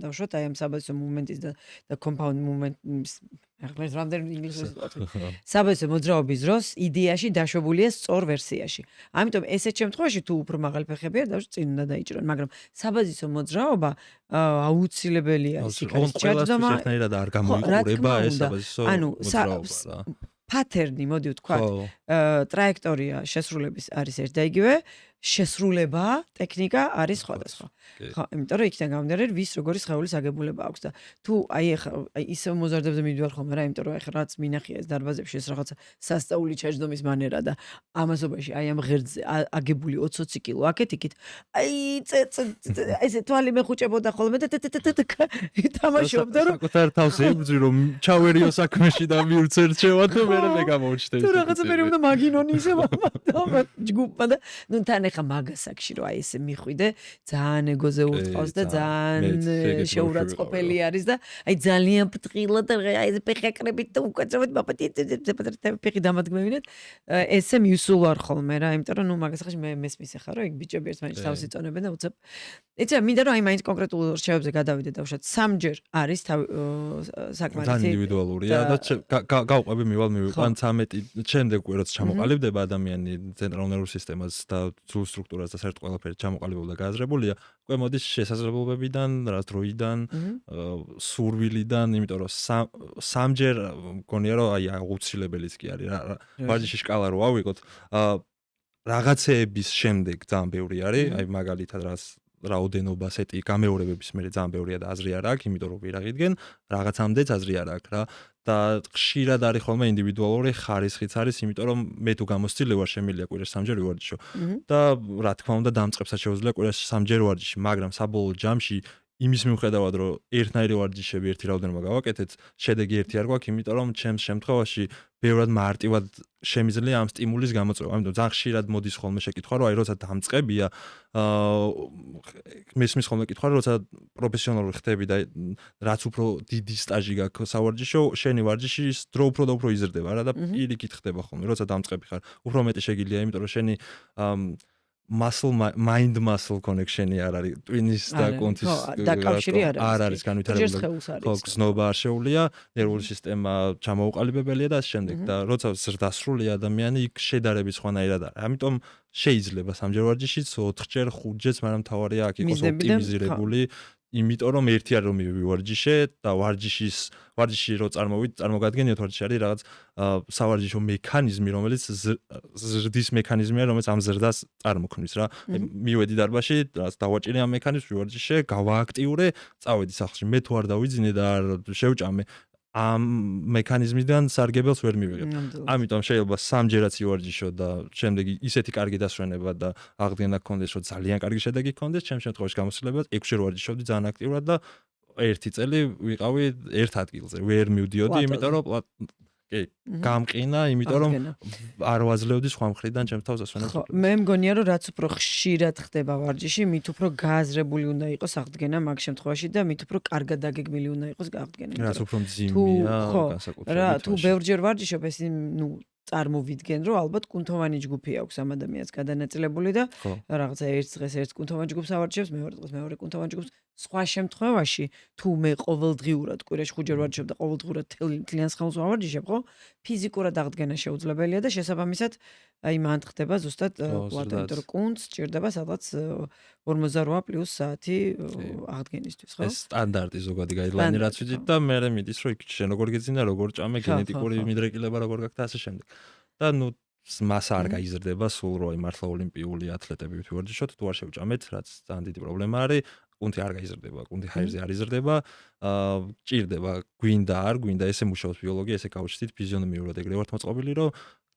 დავუშვათ აი ამ საბაზისო მუვმენტის და compound movement-ის ახლა რამდენი ინგლისური ვთქვი. საბაზისო მოძრაობის დროს იდეაში დაშვებულია სწორ ვერსიაში. ამიტომ ესეთ შემთხვევაში თუ უფრო მაღალი ფეხები არის, დავუშვათ წინ უნდა დაიჭირონ, მაგრამ საბაზისო მოძრაობა აუცილებელია ის იქნება. ჩაჯდომა ერთნაირად არ გამოიყურება ეს საბაზისო მოძრაობა. პათერნი, მოდი ვთქვათ, ტრაექტორია შესრულების არის ერთ და იგივე, შესრულება, ტექნიკა არის სხვადასხვა. ხო, იმიტომ რომ იქიდან გამომდინარე, ვის როგორი სხეულის აგებულება აქვს და თუ აი ახლა ისევ მოზარდებზე მივიდივარ ხოლმე რა, იმიტომ რომ ახლა რაც მინახია ეს დარბაზებში ეს რაღაცა სასწაული ჩაჯდომის მანერა და ამასობაში აი ამ ღერძზე აგებული 20 კილო აქეთ-იქით, აი ესე თვალი მეხუჭებოდა ხოლმე და თამაშობდა რომ საკუთარ თავს ებრძვი რომ ჩავერიო საქმეში და მივცერჩევა და მე გამოუჩნდა. თუ რაღაცა მე უნდა მაგინონი ისე ჯგუფმა და ნუ თან ახლა მაგასაკში რომ აი ესე მიხვიდე, ძალიან ეგოზე ურტყავს და ძალიან შეურაცხყოფელი არის და აი ძალიან ფრთხილად აი ეს ფეხაკრებით და უკაცრავად ფეხი დამადგმევინეთ. ესე მივსულ ვარ ხოლმე რა, იმიტომ რომ ნუ მაგასაკში მე მესმის ახლა რომ ეგ ბიჭები ერთმანეთს თავს იწონებენ და უცებ იცი მინდა რომ აი მაინც კონკრეტულ რჩევებზე გადავიდე დავუშვათ სამჯერ არის საკმარისი ძალიან ინდივიდუალურია და გავყვები მივიყვან 13 შემდეგ უკვე როცა ჩამოყალიბდება ადამიანი ცენტრალურ ნერვულ სისტემას და ძველ სტრუქტურას და საერთოდ ყველაფერი ჩამოყალიბებული და გააზრებულია, უკვე მოდის შესაძლებლობებიდან, რა დროიდან, სურვილიდან, იმიტომ რომ სამჯერ მგონია რომ აი აუცილებელიც კი არის რა ვარჯიშის სკალა რო ავიღოთ, რაღაცეების შემდეგ ძალიან ბევრი არის, აი მაგალითად რას რაოდენობა სეტი გამეორებების მე ძალიან ბევრია და აზრი არ აქვს, იმიტომ რომ ვირაღიდგენ, რაღაცამდეც აზრი არ აქვს რა. და ხშირად არის ხოლმე ინდივიდუალური ხარისხიც არის, იმიტომ რომ მე თუ გამოცდილე ვარ შემიძლია კვირაში 3-ჯერ ვივარჯიშო. და რა თქმა უნდა დამწყებსაც შეუძლია კვირაში 3-ჯერ ვარჯიში, მაგრამ საბოლოო ჯამში იმის მიუხედავად რომ ერთნაირი ვარჯიშები ერთი რაოდენობა გავაკეთეთ, შედეგი ერთი არ გვაქვს, იმიტომ რომ ჩემს შემთხვევაში ბევრად მარტივად შემიძლია ამ სტიმულის გამოწვევა. ამიტომ ძალიან ხშირად მოდის ხოლმე შეკითხვა, რომ აი როცა დამწყებია, მესმის ხოლმე კითხვა, რომ როცა პროფესიონალური ხდები და რაც უფრო დიდი სტაჟი გაქვს სავარჯიშო, შენი ვარჯიში დრო უფრო და უფრო იზრდება რა და პირიქით ხდება ხოლმე, როცა დამწყები ხარ. უფრო მეტი შეგიძლია, იმიტომ რომ შენი mind muscle connection-ი არ არის ტვინის და კონთის დაკავშირი არ არის განვითარებული. ხო, გზნობა არ შეუძლია, ნერვული სისტემა ჩამოუყალიბებელია და ამ შემდეგ და როცა ზრდასრული ადამიანი იქ შედარებით სხვანაირად არის. ამიტომ შეიძლება 3-ჯერ ვარჯიშიც, 4-ჯერ, 5-ჯერც, მაგრამ თავარია აქ იყოს ოპტიმიზირებული. იმიტომ რომ ერთი არ რომ მივივარჯიშე და ვარჯიში რო წარმოგადგენიოთ ვარჯიში არის რაღაც სავარჯიშო მექანიზმი, რომელიც ზრდის მექანიზმია, რომელიც ამ ზრდას წარმოქმნის რა. მივედი დარბაზში, რაც დავაჭირე ამ მექანიზმს, ვივარჯიშე, გავააქტიურე, წავედი სახლში. მე თუ არ დავიძინე და არ შევჭამე ამ მექანიზმიდან სარგებელს ვერ მივიღებ. ამიტომ შეიძლება 3-ჯერაც ივარჯიშო და შემდეგ ისეთი კარგი დასვენება და აღდგენა გქონდეს, რომ ძალიან კარგი შედეგი გქონდეს, ჩემს შემთხვევაში გამოსულებად 6-ჯერ ვარჯიშობდი ძალიან აქტიურად და 1 წელი ვიყავი ერთ ადგილზე. ვერ მივდიოდი, იმიტომ რომ გამყინა, იმიტომ რომ არ ვაძლევდი სხვა მხრიდან ჩემს თავს დასვენებას. ხო, მე მგონია რომ რაც უფრო ხშირად ხდება ვარჯიში, მით უფრო გააზრებული უნდა იყოს აღდგენა მაგ შემთხვევაში და მით უფრო კარგად დაგეგმილი უნდა იყოს აღდგენა. რაც უფრო მძიმეა, განსაკუთრებით. რა, თუ ბევრჯერ ვარჯიშობ, ეს წარმოვიდგენ, რომ ალბათ კუნთოვანი ჯგუფი აქვს ამ ადამიანს გადანაწილებული და რაღაცა ერთ დღეს ერთ კუნთოვან ჯგუფს ავარჯიშებს, მეორე დღეს მეორე კუნთოვან ჯგუფს. სხვა შემთხვევაში, თუ მე ყოველდღიურად კვირაში 5-ჯერ ვარჯიშობ და ყოველდღიურად თლიან სხეულს ვავარჯიშებ, ხო? ფიზიკურად აღდგენა შეუძლებელია და შესაბამისად, აი მანდ ხდება ზუსტად პლატო, იმიტომ რომ კუნთს სჭირდება სადღაც 48+ საათი აღდგენისთვის, ხო? ეს სტანდარტი ზოგადი გაიდლაინი რაც ვიცით და მე მიდის რომ იქ შენ როგორ გეძინა, როგორ ჭამე, გენეტიკური მიდრეკილება როგორ გაქვს და ასე შემდეგ. და მასა არ გაიზრდება სულ რო აი მართლა ოლიმპიური ათლეტები ვივარჯიშოთ, თუ არ შევჭამეთ, რაც ძალიან დიდი პრობლემა არის. კუნთი არ გაიზრდება, კუნთი ჰაერზე არ იზრდება, ჭირდება, გვინდა არ გვინდა, ესე მუშაობს ბიოლოგია, ესე გავუჩნდით ფიზიონომიურად ეგრე ვართ მოწყობილი, რომ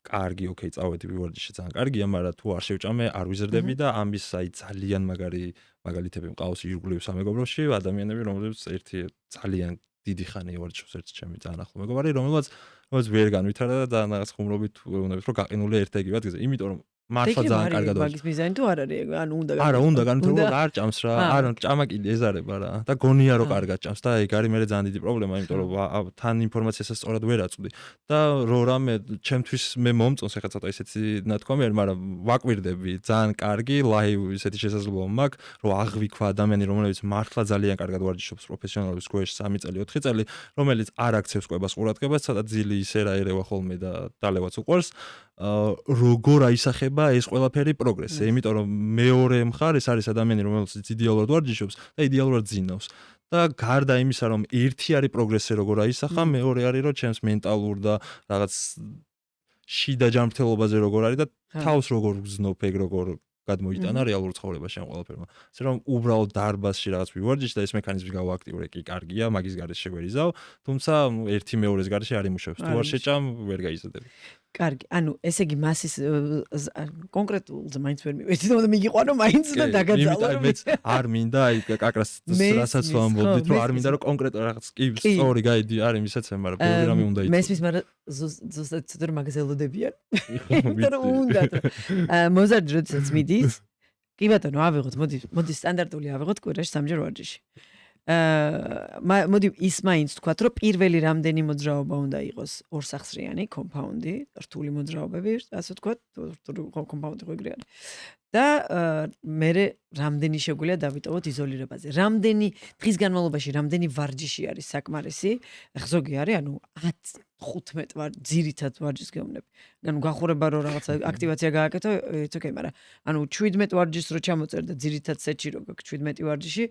კარგი, ოკეი, წავედი ვივარჯიში ძალიან კარგია, მაგრამ თუ არ შევჭამე, არ ვიზრდები და ამის აი ძალიან მაგალითები მყავს ირგვლივ სამეგობროში, ადამიანები, რომლებიც ერთი ძალიან დიდი ხანი ვარჯიშობს ერთ ჩემი ძალიან ახლო მეგობარი, რომელიც ვერ განვითარდა და ძალიან რაღაც ხუმრობით ვეუბნებით, რომ გაყინული ერთ-ეგივე ადგილზე, იმიტომ რომ მართლა ძალიან კარგად ვარ. მაგის მიზანი თუ არ არის, ანუ უნდა უნდა განვითარება, არ ჭამს რა, არ ჭამა კიდე ეზარება რა და გონია რომ კარგად ჭამს და ეგ არის მე ძალიან დიდი პრობლემა, იმიტომ რომ თან ინფორმაციასაც სწორად ვერ აწვდი და რო რამე ჩემთვის მე მომწონს ახლა ცოტა ისეთი ნათქვამი არის, მაგრამ ვაკვირდები ძალიან კარგი ლაივ ისეთი შესაძლებლობა მაქვს, რომ აღვიქვა ადამიანი, რომელიც მართლა ძალიან კარგად ვარჯიშობს პროფესიონალების ქვეშ 3 წელი, 4 წელი, რომელიც არ აქცევს კვებას ყურადღებას, ცოტა ძილი ისე რა ერევა ხოლმე და დალევაც უყვარს. როგორ აისახება ეს ყველაფერი პროგრესი, იმიტომ რომ მეორე მხარეს არის ადამიანი, რომელიც იდეალურად ვარჯიშობს და იდეალურად ძინავს. და გარდა იმისა, რომ ერთი არის პროგრესი როგორ აისახა, მეორე არის რომ ჩემს მენტალურ და რაღაც შიდა ჯანმრთელობაზე როგორ არის და თავს როგორ ვგზნობ, ეგ როგორ გადმოიტანა რეალურ ცხოვრებაში ამ ყველაფერმა. ასე რომ უბრალოდ დარბაზში რაღაც ვივარჯიშ და ეს მექანიზმი გავააქტიურე, კი კარგია, მაგის გარეშე შეგვერიზავ, თუმცა ერთი მეორეს გარეშე არ იმუშავებს. თუ არ შეჭამ, ვერ გაიზრდები. კარგი, ანუ ესე იგი მასის კონკრეტულზე მაინც ვერ მივედი, თუმცა მიგიყვანო მაინც და დაგაძალო. მეც არ მინდა აი კაკრას რასაც ვამბობდით, რომ არ მინდა რომ კონკრეტულ რაღაც კი სწორი გაიდი არის მისაც, მაგრამ ბევრი რამე უნდა იცოდე. მესმის, მაგრამ ზუსტად ცოტა რომ მაგაზე ელოდებიან. იმიტომ რომ უნდა. მოზარდი როდესაც მიდის, კი ბატონო, ავიღოთ, მოდი სტანდარტული ავიღოთ კვირაში 3-ჯერ ვარჯიში. მოდი ის მაინც თქვათ, რომ პირველი რამდენი მოძრაობა უნდა იყოს ორსახსრიანი კომპაუნდი, რთული მოძრაობები, ასე ვთქვათ, კომპაუნდი ხო ეგრე არის. და მე რამდენი შეგვიძლია დავიტოვოთ იზოლირებაზე. რამდენი დღის განმავლობაში რამდენი ვარჯიში არის საკმარისი? ზოგი არის, ანუ 10-15 ძირითად ვარჯიშს გეუბნები. ანუ გახურება რომ რაღაცა აქტივაცია გააკეთო, it's okay, მაგრამ ანუ 17 ვარჯიშს რო ჩამოწერ და ძირითად სეტში რო გაქვს 17 ვარჯიში,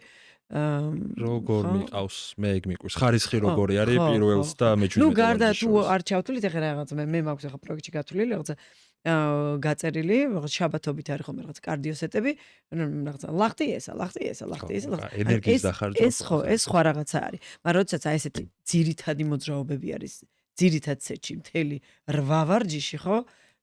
როგორ მიყავს მე ეგ მიყვარს ხარისხი როგორი არის პირველს და მე 17 ნუ გარდა თუ არ ჩავთვლით ახლა რაღაც მე მაქვს ახლა პროექტში გათვლილი რაღაცა გაწერილი, რაღაც შაბათობით არის ხომ რაღაც კარდიოსეტები, რაღაც ლახტი. ენერგიის დახარჯვა. ეს სხვა რაღაცა არის. მაგრამ როდესაც აი ესეთი ძირითადი მოძრაობები არის, ძირითად სეტში მთელი 8 ვარჯიში, ხო?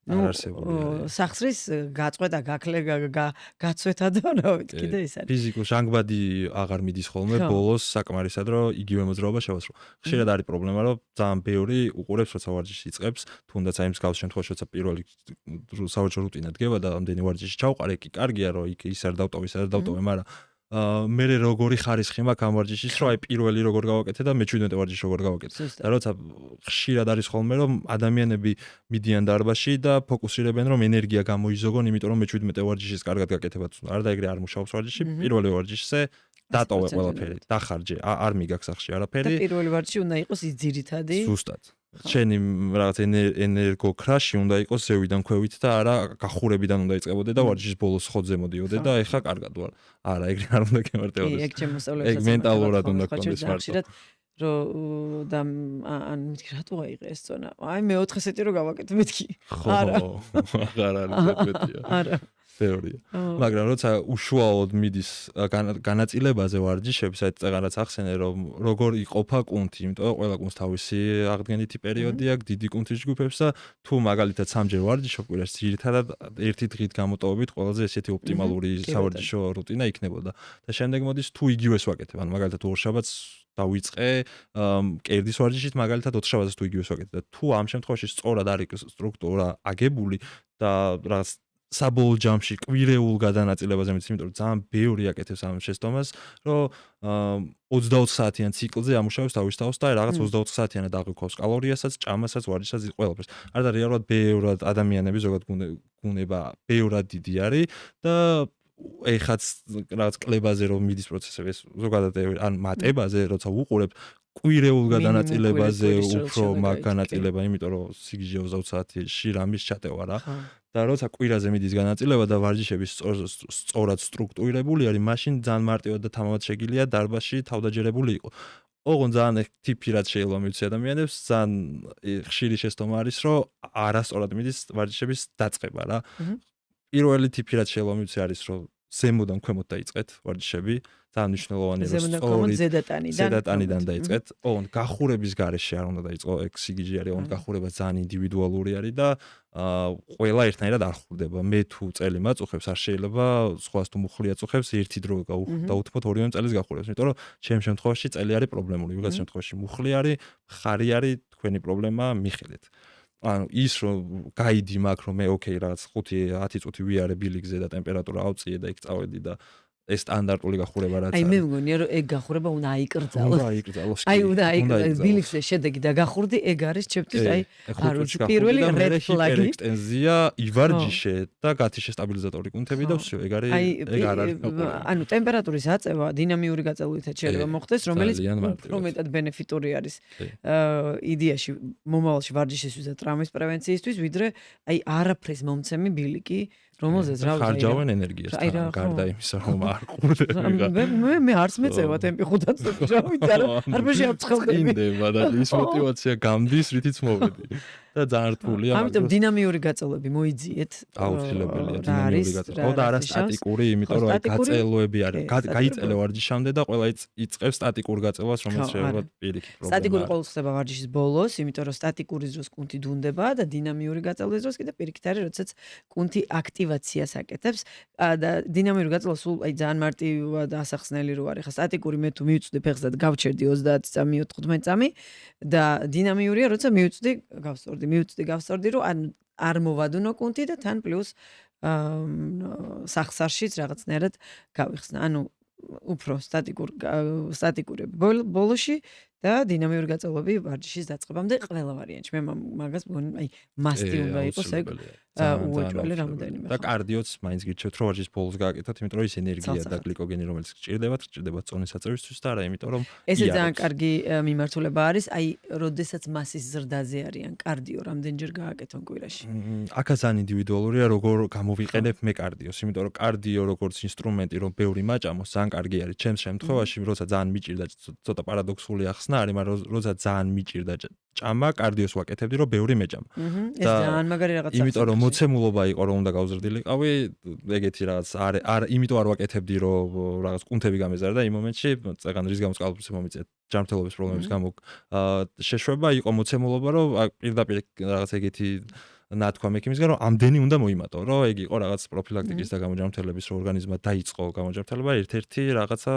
არ არსებული. სახსრის გაწყვეტა, გაცვეთა და რა ვიცი, კიდე ის არის. ფიზიკურ ჟანგბადი აღარ მიდის ხოლმე ბოლოს საკმარისად, რომ იგივე მოძრაობა შევასრულო. ხშირად არის პრობლემა, რომ ძალიან ბევრი უყურებს, როცა ვარჯიში იწყებს, თუნდაც აი მსგავს შემთხვევაში, როცა პირველი სავარჯიშო რუტინა დგება და ამდენი ვარჯიში ჩავყარე, კი კარგია, რომ იქ ის არ დავტოვე, მაგრამ მე როგორი ხარისხი მაქვს ამ ვარჯიშის, რომ აი პირველი როგორ გავაკეთე და მე-17 ვარჯიში როგორ გავაკეთე. და როცა ხშირად არის ხოლმე, რომ ადამიანები მიდიან დარბაზში და ფოკუსირებენ, რომ ენერგია გამოიზოგონ, იმიტომ რომ მე-17 ვარჯიშის კარგად გაკეთებათ. არ და ეგრე არ მუშაობს ვარჯიში, პირველი ვარჯიშზე დატოვე ყველაფერი, დახარჯე, არ მიგაქვს სახში არაფერი. და პირველი ვარჯიში უნდა იყოს ის ძირითადი. ზუსტად. შენი რაღაც ენერგოკრაში უნდა იყოს ზევიდან ქვევით და არა გახურებიდან უნდა იწყებოდე და ვარჯიშის ბოლოს ხოძე მოდიოდე და ეხა კარგად ვარ. არა, ეგრე არ უნდა გემართებოდეს. ეგ ჩემ მოსწავლეებსაც ეგ მენტალურად უნდა გქონდეს მარტო. რომ და ან მეთქი რატო აიღე ეს ზონა? აი მე 4 სეტი რო გავაკეთე მეთქი. არა. აღარ არის ეგრეთია. არა. თეორია. მაგრამ როცა უშუალოდ მიდის განაწილებაზე ვარჯიშებს, აი წეგანაც ახსენე, რომ როგორ იყოფა კუნთი, იმიტომ რომ ყველა კუნთს თავისი აღდგენითი პერიოდი აქვს, დიდი კუნთის ჯგუფებს და თუ მაგალითად სამჯერ ვარჯიშობ კვირაში, ძირითადად ერთი დღით გამოტოვებით ყველაზე ესეთი ოპტიმალური სავარჯიშო რუტინა იქნებოდა. და შემდეგ მოდის თუ იგივეს ვაკეთებ, ანუ მაგალითად ორშაბათს დავიწყე კერდის ვარჯიშით, მაგალითად 4 შაბათს თუ იგივეს ვაკეთებ და თუ ამ შემთხვევაში სწორად არის სტრუქტურა აგებული და რაღაც საბოლოო ჯამში კვირეულ გადანაწილებაზე მიცი, იმიტომ რომ ძალიან ბევრი აკეთებს ამ შეცდომას, რომ 24 საათიან ციკლზე ამუშავებს თავის თავს და რაღაც 24 საათიანად აღიქვავს კალორიასაც, ჭამასაც, ვარჯიშსაც, ყველაფერს. არ და რეალურად ბევრად ადამიანები ზოგადად გუნება ბევრად დიდი არის და ეხაც რაღაც კლებაზე რომ მიდის პროცესები, ეს ზოგადად ან მატებაზე, როცა უყურებ კვირეულ გადანაწილებაზე უფრო მაგ განაწილება, იმიტომ რომ სიგიჟე 20 საათში რამის ჩატევა რა. და როცა კვირაზე მიდის განაწილება და ვარჯიშები სწორად სტრუქტურირებული არის, მაშინ ძალიან მარტივად და თამამად შეგიძლია დარბაზში თავდაჯერებული იყო. ოღონდ ძალიან ტიპირად შეიძლება მივცი ადამიანებს, ძალიან ხშირი შეცდომა არის, რომ არასწორად მიდის ვარჯიშების დაწყება რა. პირველი ტიპირად შეიძლება მივცი არის, რომ ზემოდან ქვემოთ დაიწყეთ ვარჯიშები, ძალიან მნიშვნელოვანი რომ ზედატანიდან დაიწყეთ. ოღონდ გახურების გარეშე არ უნდა დაიწყო, ეგ სიგიჟე არის, ოღონდ გახურება ძალიან ინდივიდუალური არის და ყველა ერთნაირად არ ხურდება. მე თუ წელი მაწუხებს, არ შეიძლება სხვას თუ მუხლი აწუხებს, ერთი დრო დაუთმოთ ორივე წელს გახურებს, იმიტომ რომ ჩემ შემთხვევაში წელი არის პრობლემური, ვიღაც შემთხვევაში მუხლი არის, ხარი არის, თქვენი პრობლემა მიხილეთ. ანუ ის რომ გაიდი მაქვს რომ მე ოკეი რაღაც 5-10 წუთი ვიარე ბილიკზე და ტემპერატურა ავწიე და იქ წავედი და ეს სტანდარტული გახურება რაც არის. აი მე მგონია რომ ეგ გახურება უნდა აიკრძალოს. აი უნდა აიკრძალოს ბილიქზე შედეგი და გახურდი, ეგ არის ჩემთვის აი არ ვიცი პირველი რედ ფლაგი. ექსტენზია, ივარჯიშე და გათიშე სტაბილიზატორი კუნთები და всё, ეგ არის ეგ არ არის. ანუ ტემპერატურის აწევა დინამიური გაწეულითაც შეიძლება მოხდეს, რომელიც უფრო მეტად ბენეფიტური არის იდეაში მომავალში ვარჯიშისთვის და ტრამვის პრევენციისთვის, ვიდრე აი არაფრის მომცემი ბილიკი. რომელზეც რა ვიცი ხარჯავენ ენერგიას თან გარდა იმისა რომ არ ყურდები. მე არც მეწევა ტემპი 5 წუთი რა ვიცი არ შეავცხელდები. ინდება და ის мотиваცია გამდის რითიც მოვედი. და ძალიან რთულია. ამიტომ დინამიური გაწეულები მოიძიეთ. აუცილებელია დინამიური გაწეულება. და არა სტატიკური, იმიტომ რომ გაწეულები არის. გაიწელე ვარჯიშამდე და ყველა იწყებს სტატიკურ გაწეულას, რომელიც შეიძლება პირიქით პრობლემა. სტატიკური ყოველთვის ხდება ვარჯიშის ბოლოს, იმიტომ რომ სტატიკური დროს კუნთი დუნდება და დინამიური გაწეულის დროს კიდე პირიქით არის, როდესაც კუნთი აქტივაციას აკეთებს და დინამიური გაწეულა სულ აი ძალიან მარტივად ასახსნელი რო არის. ხა სტატიკური მე თუ მივწვდი ფეხს და გავჩერდი 30 წამი 15 წამი და დინამიურია, როცა მივწვდი გავსწორდი რომ არ მოვადუნო კუნთი და თან პლუს სახსარშიც რაღაცნაირად გავიხსნა. ანუ უფრო სტატიკური ბოლოში და დინამიური გაწეულები ვარჯიშის დაწყებამდე ყველა ვარიანტში. მე მაგას მგონი აი მასტი უნდა იყოს ეგ უეჭველი რამოდენიმე. და კარდიოც მაინც გირჩევთ რომ ვარჯიშის ბოლოს გააკეთოთ, იმიტომ რომ ის ენერგია და გლიკოგენი რომელიც გჭირდებათ წონის აწევისთვის და არა იმიტომ რომ ესე ძალიან კარგი მიმართულება არის, აი როდესაც მასის ზრდაზე არიან კარდიო რამდენჯერ გააკეთონ კვირაში. აქაც ძალიან ინდივიდუალურია როგორ გამოვიყენებ მე კარდიოს, იმიტომ რომ კარდიო როგორც ინსტრუმენტი რომ ბევრი მაჭამოს ძალიან კარგი არის ჩემს შემთხვევაში, როცა ძალიან მიჭირდა ცოტა პარადოქსული ახსნა ხსნა არის, მაგრამ როცა ძალიან მიჭირდა ჭამა, კარდიოს ვაკეთებდი, რომ ბევრი მეჭამა. ეს ძალიან მაგარი რაღაცაა. იმიტომ რომ მოცემულობა იყო, რომ უნდა გავზრდილიყავი, ეგეთი რაღაც იმიტომ არ ვაკეთებდი, რომ რაღაც კუნთები გამეზარდა იმ მომენტში, წეგან რის გამოც კალათბურთზე მომიწია ჯანმრთელობის პრობლემების გამო შეშვება, იყო მოცემულობა, რომ პირდაპირ რაღაც ეგეთი ნათქვა მექიმისგან რომ ამდენი უნდა მოიმატო, რომ ეგ იყო რაღაც პროფილაქტიკის და გამოჯანმრთელების რო ორგანიზმმა დაიწყო გამოჯანმრთელება ერთ-ერთი რაღაცა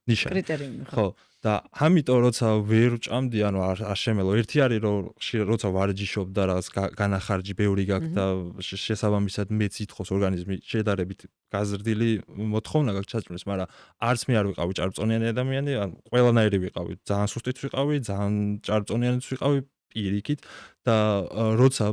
ნიშანი. კრიტერიუმი ხო. და ამიტომ როცა ვერ ჭამდი, ანუ არ შემელო. ერთი არის რომ როცა ვარჯიშობ და რაღაც განახარჯი ბევრი გაქვს და შესაბამისად მეც ითხოვს ორგანიზმი შედარებით გაზრდილი მოთხოვნა გაქვს ჩაჭმის, მაგრამ არც მე არ ვიყავი ჭარბწონიანი ადამიანი, ანუ ყველანაირი ვიყავი. ძალიან სუსტიც ვიყავი, ძალიან ჭარბწონიანიც ვიყავი. პირიქით და როცა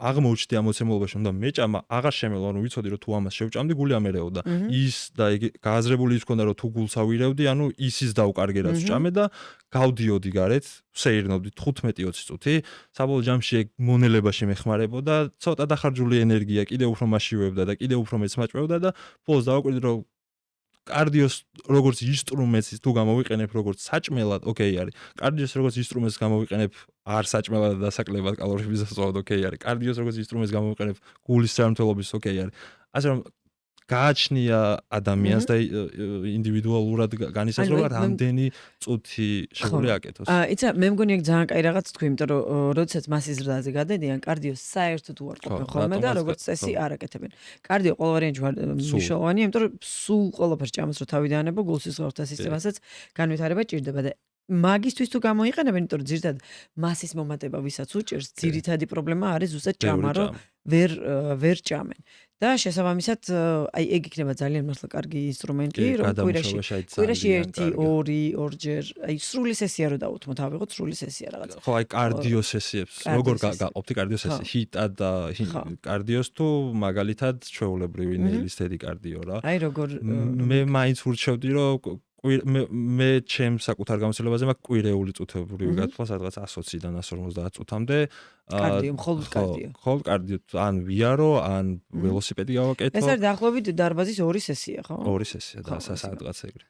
აღმოჩნდი ამ მოცემულობაში უნდა მეჭამა, აღარ შემელა, ანუ ვიცოდი რომ თუ ამას შევჭამდი, გული ამერეოდა. ის და იგი გააზრებული ის ქონდა რომ თუ გულს ავირევდი, ანუ ისის დავკარგე რაც ვჭამე და გავდიოდი გარეთ, ვსეირნობდი 15-20 წუთი. საბოლოო ჯამში ეგ მონელებაში მეხმარებოდა, ცოტა დახარჯული ენერგია კიდევ უფრო მასშივებდა და კიდევ უფრო მეც მაჭმევდა და ბოლოს დავაკვირდი რომ კარდიოს როგორც ინსტრუმენტს თუ გამოვიყენებ როგორც საჭმელად, ოკეი არის. კარდიოს როგორც ინსტრუმენტს გამოვიყენებ არ საჭმელად და დასაკლებად კალორიების დასწრად, ოკეი არის. კარდიოს როგორც ინსტრუმენტს გამოვიყენებ გულის ჯანმრთელობის, ოკეი არის. ასე რომ გააჩნია ადამიანს და ინდივიდუალურად განისაზღვრება რამდენი წუთი შეგვიძლია აკეთოს. იცი, მე მგონი ეგ ძალიან კაი რაღაც თქვი, იმიტომ რომ როდესაც მასის ზრდაზე გადადიან, კარდიოს საერთოდ უარყოფენ ხოლმე და როგორც წესი არ აკეთებენ. კარდიო ყოველ ვარიანტში მნიშვნელოვანია, იმიტომ რომ სულ ყველაფერს ჭამს რომ თავიდან ანება გულსის ღორთა სისტემასაც განვითარება ჭირდება და მაგისთვის თუ გამოიყენებენ, იმიტომ რომ ძირითადად მასის მომატება ვისაც უჭირს, ძირითადი პრობლემა არის ზუსტად ჭამა, რომ ვერ ჭამენ. და შესაბამისად, აი ეგ იქნება ძალიან მართლა კარგი ინსტრუმენტი, რომ კვირაში 1, 2-ჯერ, აი სრული სესია რო დავუთმოთ, ავიღოთ სრული სესია რაღაც. ხო, აი კარდიო სესიებს, როგორ გაყოფდი კარდიო სესია? ჰიტად და კარდიოს თუ მაგალითად ჩვეულებრივი ნელისტედი კარდიო რა. აი როგორ მე მაინც ურჩევდი, რომ მე ჩემს საკუთარ გამოცდილებაზე მაქვს კვირეული წუთებრივი გათვლა, სადღაც 120-დან 150 წუთამდე. კარდიო, მხოლოდ კარდიო. მხოლოდ კარდიო, ან ვიარო, ან ველოსიპედი გავაკეთო. ეს არის დაახლოებით დარბაზის 2 სესია, ხო? 2 სესია და სადღაც ეგრე.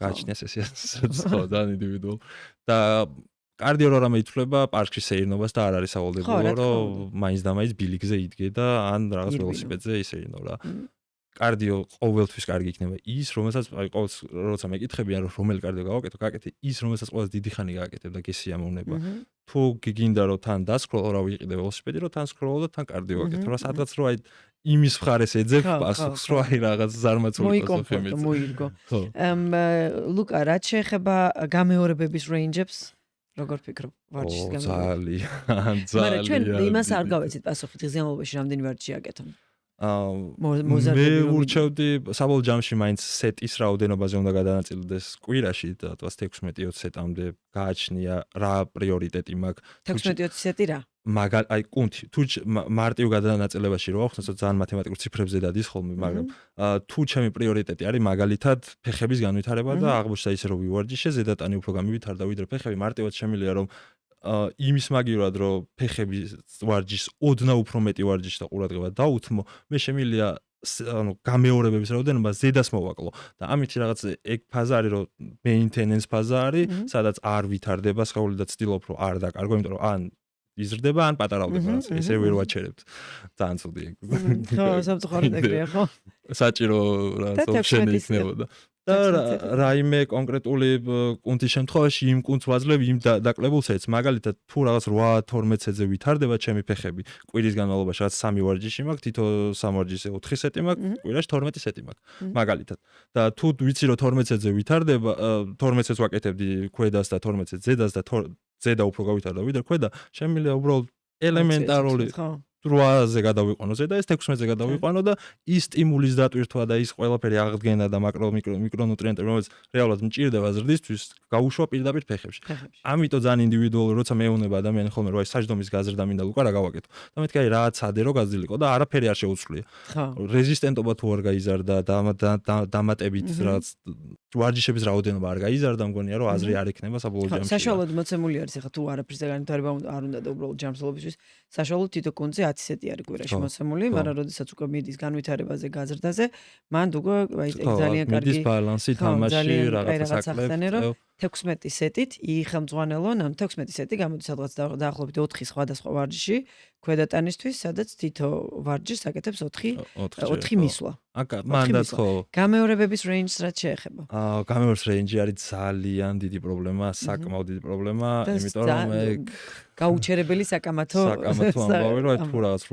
გააჩნია სესია, ხო, და ინდივიდუალ. და კარდიო რამე ითვლება პარკში სეირნობას და არ არის სავალდებულო, რომ მაინც და მაინც ბილიკზე იდგე და ან რაღაც ველოსიპედზე ისეირნო რა. კარდიო ყოველთვის კარგი იქნება ის, რომელსაც აი ყოველს როცა მეკითხებიან რომ რომელი კარდიო გავაკეთო, გააკეთე ის, რომელსაც ყოველს დიდი ხანი გააკეთებ და გესიამოვნება. თუ გიგინდა რომ თან დასკროლო რა ვიყიდე ველოსიპედი, რომ თან სკროლო და თან კარდიო ვაკეთო. რა სადღაც რო აი იმის მხარეს ეძებ პასუხს, რო აი რაღაც ზარმაცული პასუხი მეც. მოირგო. ლუკა, რაც შეეხება გამეორებების რეინჯებს, როგორ ფიქრობ ვარჯიშის გამეორება? ძალიან. მაგრამ ჩვენ იმას არ გავეცით პასუხი ღიზიანობაში რამდენი ვარჯიში აკეთონ. მე ურჩევდი საბოლოო ჯამში მაინც სეტის რაოდენობაზე უნდა გადანაწილდეს კვირაში და 16-20 სეტამდე გააჩნია რა პრიორიტეტი მაქვს 16-20 სეტი რა აი კუნთი თუ მარტივ გადანაწილებაში რო ახსნას ძალიან მათემატიკურ ციფრებზე დადის ხოლმე მაგრამ თუ ჩემი პრიორიტეტი არის მაგალითად ფეხების განვითარება და აღმოჩნდა ისე რომ ვივარჯიშე ზედატანი უფრო გამივითარდა ვიდრე ფეხები მარტივად შემიძლია რომ იმის მაგივრად რომ ფეხების ვარჯიშს ოდნავ უფრო მეტი ვარჯიში და ყურადღება დაუთმო მე შემიძლია ანუ გამეორებების რაოდენობა ზედას მოვაკლო და ამით რაღაც ეგ ფაზა არის რომ maintenance ფაზა არის სადაც არ ვითარდება სხეული და ცდილობ რომ არ დაკარგო იმიტომ რომ ან იზრდება ან პატარავდება რაც ესე ვერ ვაჩერებთ ძალიან ცუდი ეგ ხო სამწუხაროდ ეგრეა ხო საჭირო რაც ოფშენი იქნებოდა და რაიმე კონკრეტული კუნთის შემთხვევაში იმ კუნთს ვაძლევ იმ დაკლებულსაც მაგალითად თუ რაღაც 8-12 წელზე ვითარდება ჩემი ფეხები კვირის განმავლობაში რაც 3 ვარჯიში მაქვს თითო 3 ვარჯიშზე 4 სეტი მაქვს კვირაში 12 სეტი მაქვს მაგალითად და თუ ვიცი რომ 12 წელზე ვითარდება 12 წელს ვაკეთებდი ქვედას და 12 წელს ზედას და ზედა უფრო გავითარდა ვიდრე ქვედა შემიძლია უბრალოდ ელემენტარული 8-ზე გადავიყვანო ზედა ეს 16-ზე გადავიყვანო და ის სტიმულის დატვირთვა და ის ყველაფერი აღდგენა და მიკრონუტრიენტები რომელიც რეალურად მჭირდება ზრდისთვის გაუშვა პირდაპირ ფეხებში. ამიტომ ძალიან ინდივიდუალური როცა მეუნება ადამიანი ხოლმე რომ აი საჯდომის გაზრდა მინდა ლუკა რა გავაკეთო. და მეთქი აი რა ცადე რო გაზრდილიყო და არაფერი არ შეუცვლია. რეზისტენტობა თუ არ გაიზარდა დამატებით რაღაც ვარჯიშების რაოდენობა არ გაიზარდა მგონია რომ აზრი არ ექნება საბოლოო ჯამში. საშუალოდ მოცემული არის ახლა თუ არაფრის განვითარება არ უნდა და უბრალოდ ჯანმრთელობისთვის საშუალოდ თითო კუნთზე 10 სეტი არის კვირაში მოცემული, მაგრამ როდესაც უკვე მიდის განვითარებაზე, გაზრდაზე, მან უკვე აი ძალიან კარგი მიდის ბალანსი თამაში, რაღაცა საკლებ. 16 სეტით იხელმძღვანელონ, ამ 16 სეტი გამოდის სადღაც დაახლოებით 4 სხვადასხვა ვარჯიში ქვედატანისთვის, სადაც თითო ვარჯიშს აკეთებს 4 მისვლა. მანდაც ხო გამეორებების რეინჯს რაც შეეხება. გამეორების რეინჯი არის ძალიან დიდი პრობლემა, საკმაოდ დიდი პრობლემა, იმიტომ რომ გაუჩერებელი საკამათო ამბავი რომ თუ რაღაც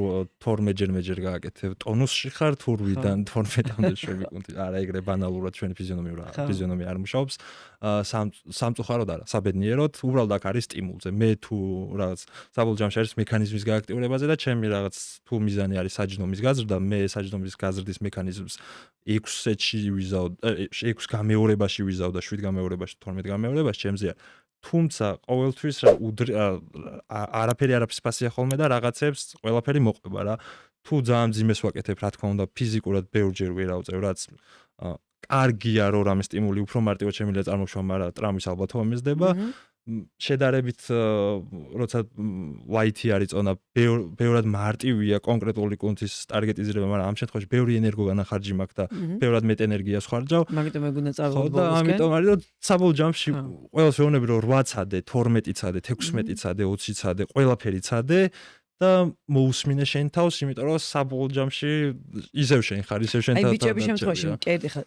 12-ჯერ გააკეთებ ტონუსში ხარ თუ 8-დან 12-მდე შევიკუნდი. არა, ეგრე ბანალურად ჩვენი ფიზიონომია არ მუშაობს. სამწუხაროდ არა, საბედნიეროდ, უბრალოდ აქ არის სტიმულზე. მე თუ რაღაც საბოლოო ჯამში არის მექანიზმის გააქტიურებაზე და ჩემი რაღაც თუ მიზანი არის საჯდომის გაზრდა, მე საჯდომის გაზრდის მექანიზმს 6 სეტში ვიზავ, 6 გამეორებაში ვიზავ და 7 გამეორებაში, 12 გამეორებაში ჩემზე არ. თუმცა ყოველთვის არაფერი ფასია ხოლმე და რაღაცებს ყველაფერი მოყვება რა. თუ ძალიან ძიმეს ვაკეთებ, რა თქმა უნდა, ფიზიკურად ბევრჯერ ვერავწევ, რაც კარგია რომ რამე სტიმული უფრო მარტივად შემიძლია წარმოშვა, მაგრამ ტრამვის ალბათობა მისდება. შედარებით როცა YT არის წონა, ბევრად მარტივია კონკრეტული კუნთის ტარგეტიზება, მაგრამ ამ შემთხვევაში ბევრი ენერგო განახარჯი მაქვს და ბევრად მეტ ენერგიას ხარჯავ. მაგიტომ მეგონა წავიდე და ამიტომ არის რომ საბოლოო ჯამში ყველას ვეუბნები რომ 8 ცადე, 12 ცადე, 16 ცადე, 20 ცადე, ყველაფერი ცადე და მოусმინე შენ თავს, იმიტომ რომ საბოლოო ჯამში ისევ შენ ხარ, ისევ შენ თავს. აი ბიჭების შემთხვევაში მკერდი ხა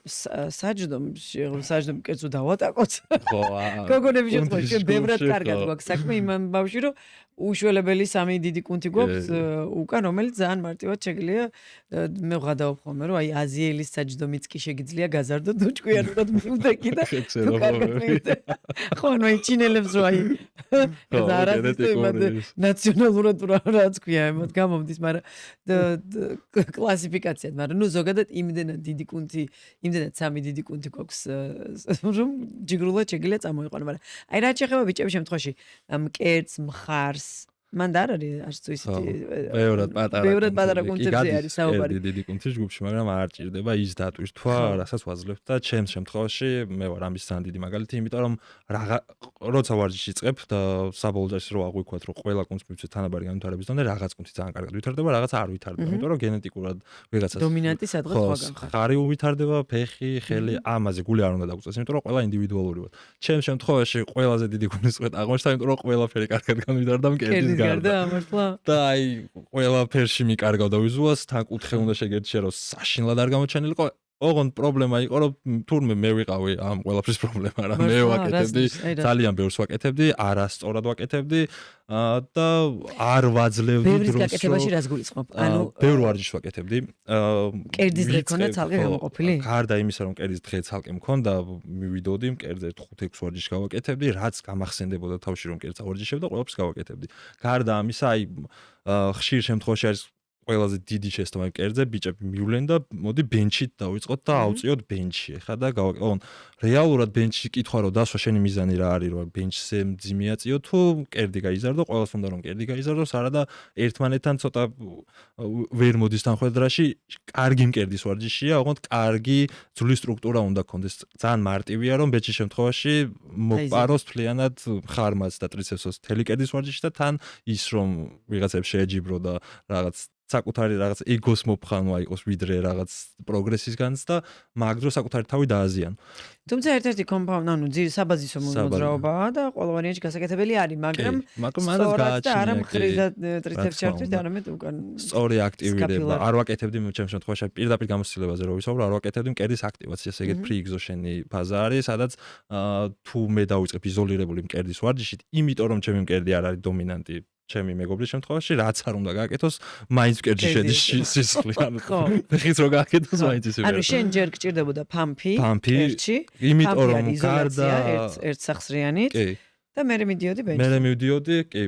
საჯდომ კერძო დავატაკოთ. ხო, გოგონების შემთხვევაში ბევრად კარგად გვაქვს საქმე იმ ბავშვი რომ უშველებელი 3 დიდი კუნთი გვაქვს უკან, რომელიც ძალიან მარტივად შეგიძლია მე ვღადაობ ხოლმე რომ აი აზიელის საჯდომიც კი შეგიძლია გაზარდო თუ ჭკვიანურად მივდექი და თუ კარგად მივდე. ხო, ანუ აი ჩინელებს რო აი ნაციონალურად რაც ქვია მათ გამომდის, მაგრამ კლასიფიკაციად, მაგრამ ნუ ზოგადად იმდენად დიდი კუნთი, იმდენად 3 დიდი კუნთი გვაქვს რომ ჯიგრულად შეგიძლია წამოიყვანო, მაგრამ აი რა შეეხება ბიჭების შემთხვევაში მკერდს, მხარს მან არ არის არც თუ ისეთი ბევრად პატარა კუნთებზე არის საუბარი. დიდი კუნთის ჯგუფში, მაგრამ არ ჭირდება ის დატვირთვა, რასაც ვაძლევთ და ჩემს შემთხვევაში მე ვარ ამის ძალიან დიდი მაგალითი, იმიტომ რომ როცა ვარჯიში წებ და საბოლოო ჯამში რო აღვიქვათ რომ ყველა კუნთს მივცეთ თანაბარი განვითარების დონე, რაღაც კუნთი ძალიან კარგად ვითარდება, რაღაც არ ვითარდება, იმიტომ რომ გენეტიკურად ვიღაცას დომინანტი სადღაც სხვაგან ხარ. ხარი უვითარდება, ფეხი, ხელი, ამაზე გული არ უნდა დაგუწეს, იმიტომ რომ ყველა ინდივიდუალური ვარ. ჩემს შემთხვევაში ყველაზე დიდი გულის წვეტ აღმოჩნდა, იმიტომ რომ ყველაფერი კარგად განვითარდა მკერდის გარდა ამართლა და აი ყველაფერში მიკარგავ და ვიზუალს თან კუთხე უნდა შეგერჩია რომ საშინლად არ გამოჩენილიყო. ოღონდ პრობლემა იყო რომ თურმე მე ვიყავი ამ ყველაფრის პრობლემა რა, მე ვაკეთებდი ძალიან ბევრს ვაკეთებდი, არასწორად ვაკეთებდი და არ ვაძლევდი დროს. ბევრის გაკეთებაში რას გულისხმობ? ანუ ბევრ ვარჯიშს ვაკეთებდი. მკერდის დღე ქონდა ცალკე გამოყოფილი? გარდა იმისა რომ მკერდის დღე ცალკე მქონდა, მივიდოდი მკერდზე 5-6 ვარჯიშს გავაკეთებდი, რაც გამახსენდებოდა თავში რომ მკერდს ავარჯიშებ და ყველაფერს გავაკეთებდი. გარდა ამისა აი ხშირ შემთხვევაში არის ყველაზე დიდი შეცდომა მკერდზე, ბიჭები მივლენ და მოდი ბენჩით დავიწყოთ და ავწიოთ ბენჩი. ეხლა და რეალურად ბენჩი კითხვა რომ დასვა შენი მიზანი რა არის, რომ ბენჩზე მძიმე აწიო თუ მკერდი გაიზარდო, ყველას უნდა რომ მკერდი გაიზარდოს, არა და ერთმანეთთან ცოტა ვერ მოდის თანხმდრაში, კარგი მკერდის ვარჯიშია, ოღონდ კარგი ძვლის სტრუქტურა უნდა გქონდეს. ძალიან მარტივია რომ ბენჩის შემთხვევაში მოპაროს თლიანად ხარმაც და ტრიცეპსოს მთელი კერდის ვარჯიში და თან ის რომ ვიღაცებს შეეჯიბრო და რაღაც საკუთარი რაღაც ეგოს მოფხანვა იყოს ვიდრე რაღაც პროგრესის განცდა, მაგ დროს საკუთარი თავი დააზიანო. თუმცა ერთ-ერთი კომპაუნდი, ანუ საბაზისო მოძრაობაა და ყველა ვარიანტი გასაკეთებელი არის, მაგრამ მანდ გააჩნია არა მხრიდან ტრიცეპს ჩართვით, არამედ უკან სწორი აქტივირება. არ ვაკეთებდი ჩემს შემთხვევაში პირდაპირ გამოცდილებაზე რო ვისაუბრო, არ ვაკეთებდი მკერდის აქტივაციას, ეგეთ ფრიეგზოშენი ფაზა არის, სადაც თუ მე დავიწყებ იზოლირებული მკერდის ვარჯიშით, იმიტომ რომ ჩემი მკერდი არ არის დომინანტი ჩემი მეგობრის შემთხვევაში, რაც არ უნდა გააკეთოს, მაინც მკერდში შედის სისხლი. ფეხიც რო გააკეთოს, მაინც ისე. ანუ შენ ჯერ გჭირდებოდა ფამფი, კერჩი, იმიტომ რომ გარდა ერთ სახსრიანით და მე მიდიოდი ბენჩში. მე მივდიოდი, კი,